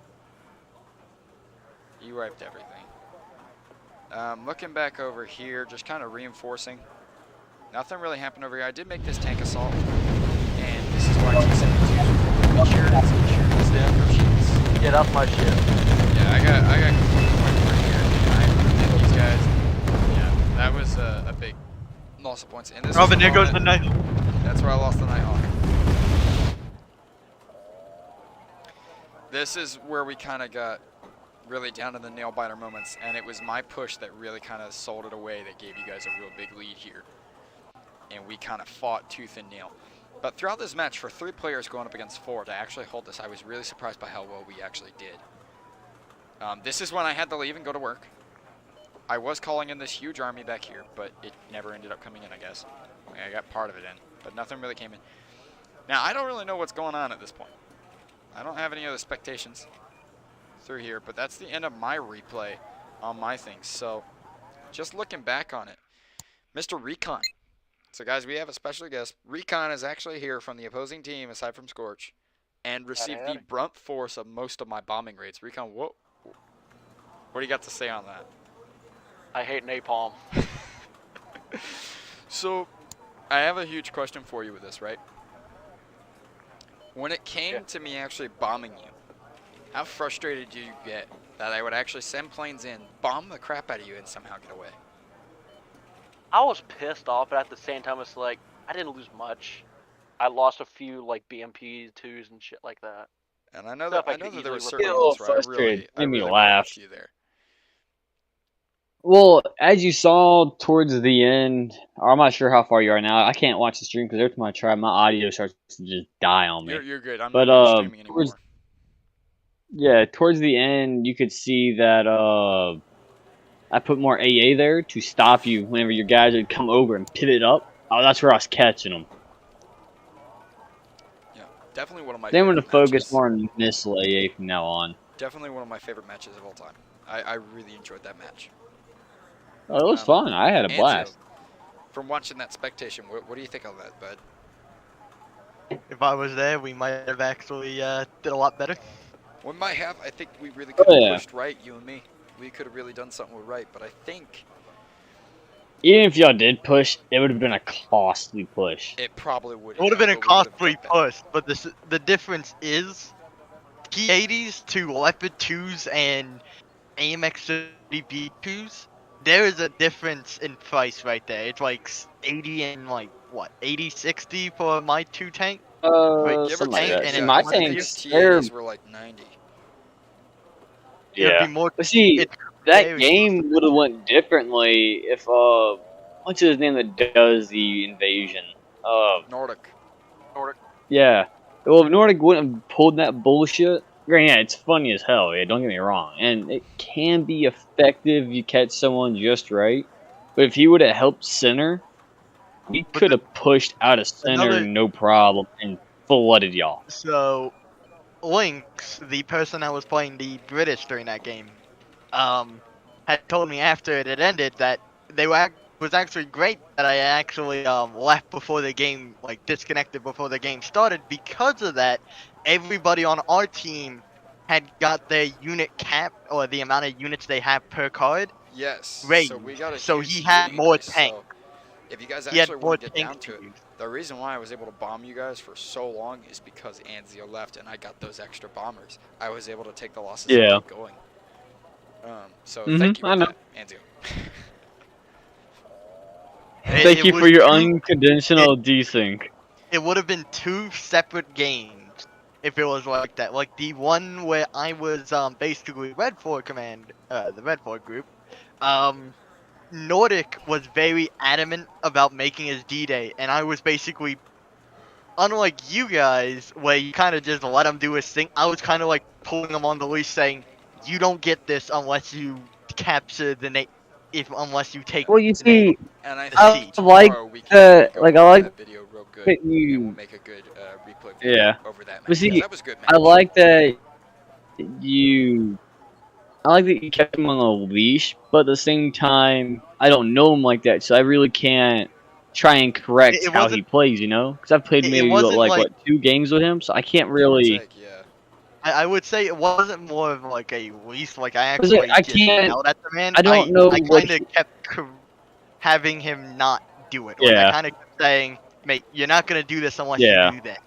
He wiped everything. Looking back over here, just kind of reinforcing. Nothing really happened over here. I did make this tank assault. And this is why T-72 insurance there. Get off my ship. Yeah, I got right here. These guys. Yeah, that was a big loss of points. And this Robin, there goes the night. That's where I lost the Nighthawk. This is where we kind of got really down to the nail biter moments, and it was my push that really kind of sold it away that gave you guys a real big lead here. And we kind of fought tooth and nail. But throughout this match, for 3 players going up against 4 to actually hold this, I was really surprised by how well we actually did. This is when I had to leave and go to work. I was calling in this huge army back here, but it never ended up coming in, I guess. I got part of it in, but nothing really came in. Now, I don't really know what's going on at this point. I don't have any other spectations through here, but that's the end of my replay on my things. So, just looking back on it, Mr. Recon. So guys, we have a special guest. Recon is actually here from the opposing team, aside from Scorch, and received the brunt force of most of my bombing raids. Recon, what do you got to say on that? I hate napalm. So, I have a huge question for you with this, right? When it came to me actually bombing you, how frustrated did you get that I would actually send planes in, bomb the crap out of you, and somehow get away? I was pissed off, but at the same time, it's like, I didn't lose much. I lost a few, like, BMP-2s and shit like that. And I know that, there were really certain ones where I really Give me a got laugh. you there. Well, as you saw towards the end, or I'm not sure how far you are now. I can't watch the stream because every time I try, my audio starts to just die on me. You're good. I'm But not even streaming towards anymore. towards the end, you could see that I put more AA there to stop you whenever your guys would come over and pivot up. Oh, that's where I was catching them. Yeah, definitely one of my Then I'm favorite going to focus matches. more on missile AA from now on. Definitely one of my favorite matches of all time. I really enjoyed that match. Oh, it was fun. I had a Anzio, blast. from watching that spectation, what do you think of that, bud? If I was there, we might have actually did a lot better. We might have. I think we really could have pushed right, you and me. We could have really done something with right, but I think... Even if y'all did push, it would have been a costly push. It probably would. It would have been a costly push, but the difference is T80s to Leopard 2s and AMX 30B2s. There is a difference in price right there. It's like 80 and like what 80, 60 for my 2 tank. Something like that. And See, my tanks, they're... T80s were like 90. Yeah. But see, that game would have went differently if what's his name that does the invasion? Nordic. Yeah. Well, if Nordic wouldn't have pulled that bullshit, yeah, it's funny as hell. Yeah, don't get me wrong, and it can be effective if you catch someone just right. But if he would have helped center, we could have pushed out of center no problem and flooded y'all. So, Lynx, the person that was playing the British during that game, had told me after it had ended that was actually great that I actually left before the game, like disconnected before the game started. Because of that, everybody on our team had got their unit cap, or the amount of units they have per card. Yes. Raised. So we got a so huge he had lead, more guys, tank. So if you guys actually want to get down to it, the reason why I was able to bomb you guys for so long is because Anzio left and I got those extra bombers. I was able to take the losses and keep going. So thank you for that, Anzio. Thank you for your unconditional desync. It would have been 2 separate games if it was like that. Like the one where I was basically Red 4 command, the Red 4 group. Nordic was very adamant about making his D-Day, and I was basically, unlike you guys, where you kind of just let him do his thing, I was kind of like pulling him on the leash saying, you don't get this unless you capture the unless you take. Well, you see, and I like that you will make a good replay video over that match. But see, that was good match. I like that you kept him on a leash, but at the same time, I don't know him like that, so I really can't try and correct how he plays, you know? Because I've played maybe what 2 games with him, so I can't really. I would say it wasn't more of like a leash, like I actually yelled at the man. I don't know. I kind of kept having him not do it. Like, I kind of kept saying, mate, you're not gonna do this unless you do that.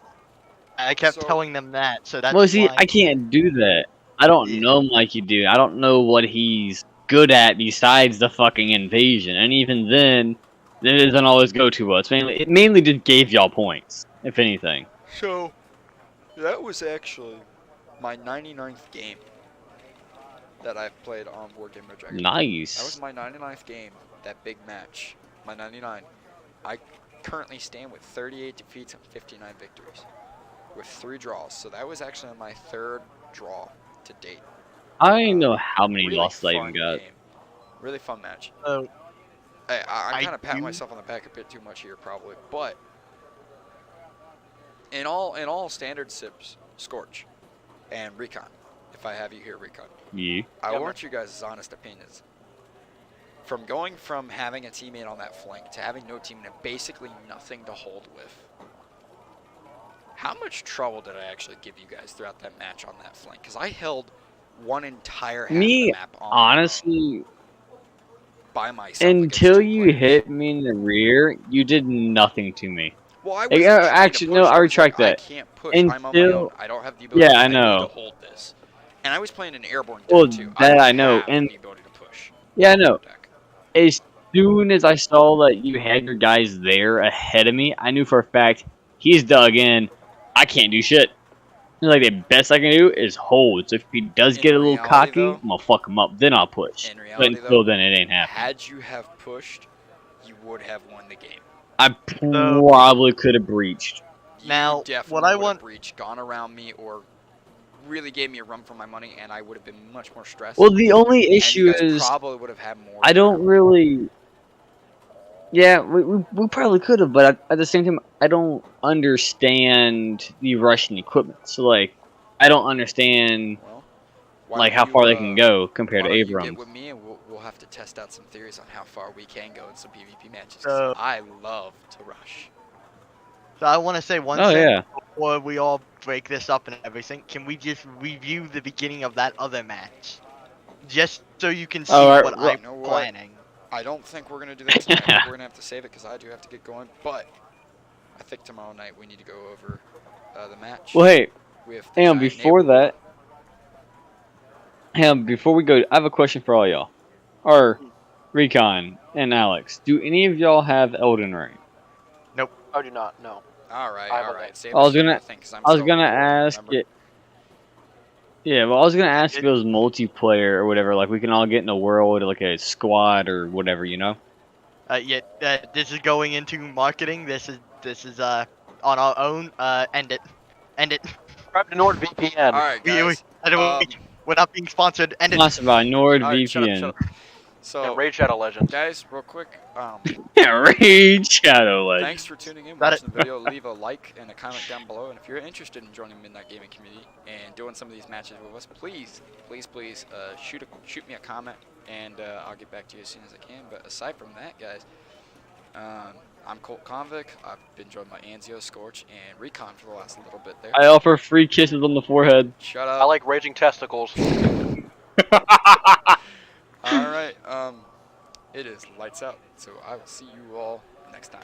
I kept telling them that, so that's. Well, see, I can't do that. I don't know him like you do. I don't know what he's good at besides the fucking invasion, and even then, it doesn't always go too well. It mainly just gave y'all points, if anything. So, that was actually my 99th game that I've played on Wargame Red Dragon. Nice. That was my 99th game, that big match. My 99. I currently stand with 38 defeats and 59 victories, with 3 draws. So that was actually my 3rd draw to date. I don't even know how many losses I even got. Really fun match. I'm kind of patting myself on the back a bit too much here, probably, but in all standard sips, Scorch and Recon, if I have you here, Recon. Yeah. I want you guys' honest opinions. From going from having a teammate on that flank to having no teammate and basically nothing to hold with, how much trouble did I actually give you guys throughout that match on that flank? Because I held one entire half of the map on honestly, by myself. Until you hit me in the rear, you did nothing to me. Well, I was actually, no, I retract that. I can't push. I'm on my own. I don't have the ability I know. to hold this. And I was playing an airborne deck well, too. That I know. And the ability to push. Yeah, I know. As soon as I saw that you had your guys there ahead of me, I knew for a fact he's dug in. I can't do shit. like the best I can do is hold. So if he does get a little cocky, I'm gonna fuck him up. Then I'll push. In But reality, until though, then, it ain't happening. had you have pushed, you would have won the game. I probably could have breached. You Now, definitely what I would want- have breached, gone around me, or really gave me a run for my money, and I would have been much more stressed. Well, the only and issue you guys is probably would have had more. I don't really. Yeah, we probably could have, but at the same time, I don't understand the Russian equipment. So like, I don't understand Well, why like don't how you, far they can go compared why to don't you Abrams. get with me, and we'll have to test out some theories on how far we can go in some PvP matches. 'Cause So- I love to rush. So I want to say one Oh thing yeah. before we all break this up and everything. Can we just review the beginning of that other match, just so you can see Alright, what well- I'm You know what? planning? I don't think we're gonna do that tonight. I think we're gonna have to save it because I do have to get going. But I think tomorrow night we need to go over the match. Well, hey, with the hang on. giant Before neighbor. that, hang on. Before we go, I have a question for all y'all. Or Recon and Alex. Do any of y'all have Elden Ring? I do not. No. All right, I have all a right. night. Save I was us for gonna- anything, 'cause I'm I was still gonna recording, ask remember? it. Yeah, well, I was gonna ask if it was multiplayer or whatever. Like we can all get in a world, like a squad or whatever, you know? This is going into marketing. This is on our own. End it. Grab the NordVPN. All right, We, guys. I don't, we're not being sponsored. End it. Sponsored by All right, NordVPN. shut up. So, Yeah, Raid Shadow Legends. guys, real quick, Yeah, Raid Shadow Legends. thanks for tuning in, Got watching the video. Leave a like and a comment down below. And if you're interested in joining Midnight Gaming Community and doing some of these matches with us, please shoot me a comment, and I'll get back to you as soon as I can. But aside from that, guys, I'm Colt Convict. I've been joined by Anzio, Scorch, and Recon for the last little bit there. I offer free kisses on the forehead. Shut up. I like raging testicles. All right. It is lights out. So I will see you all next time.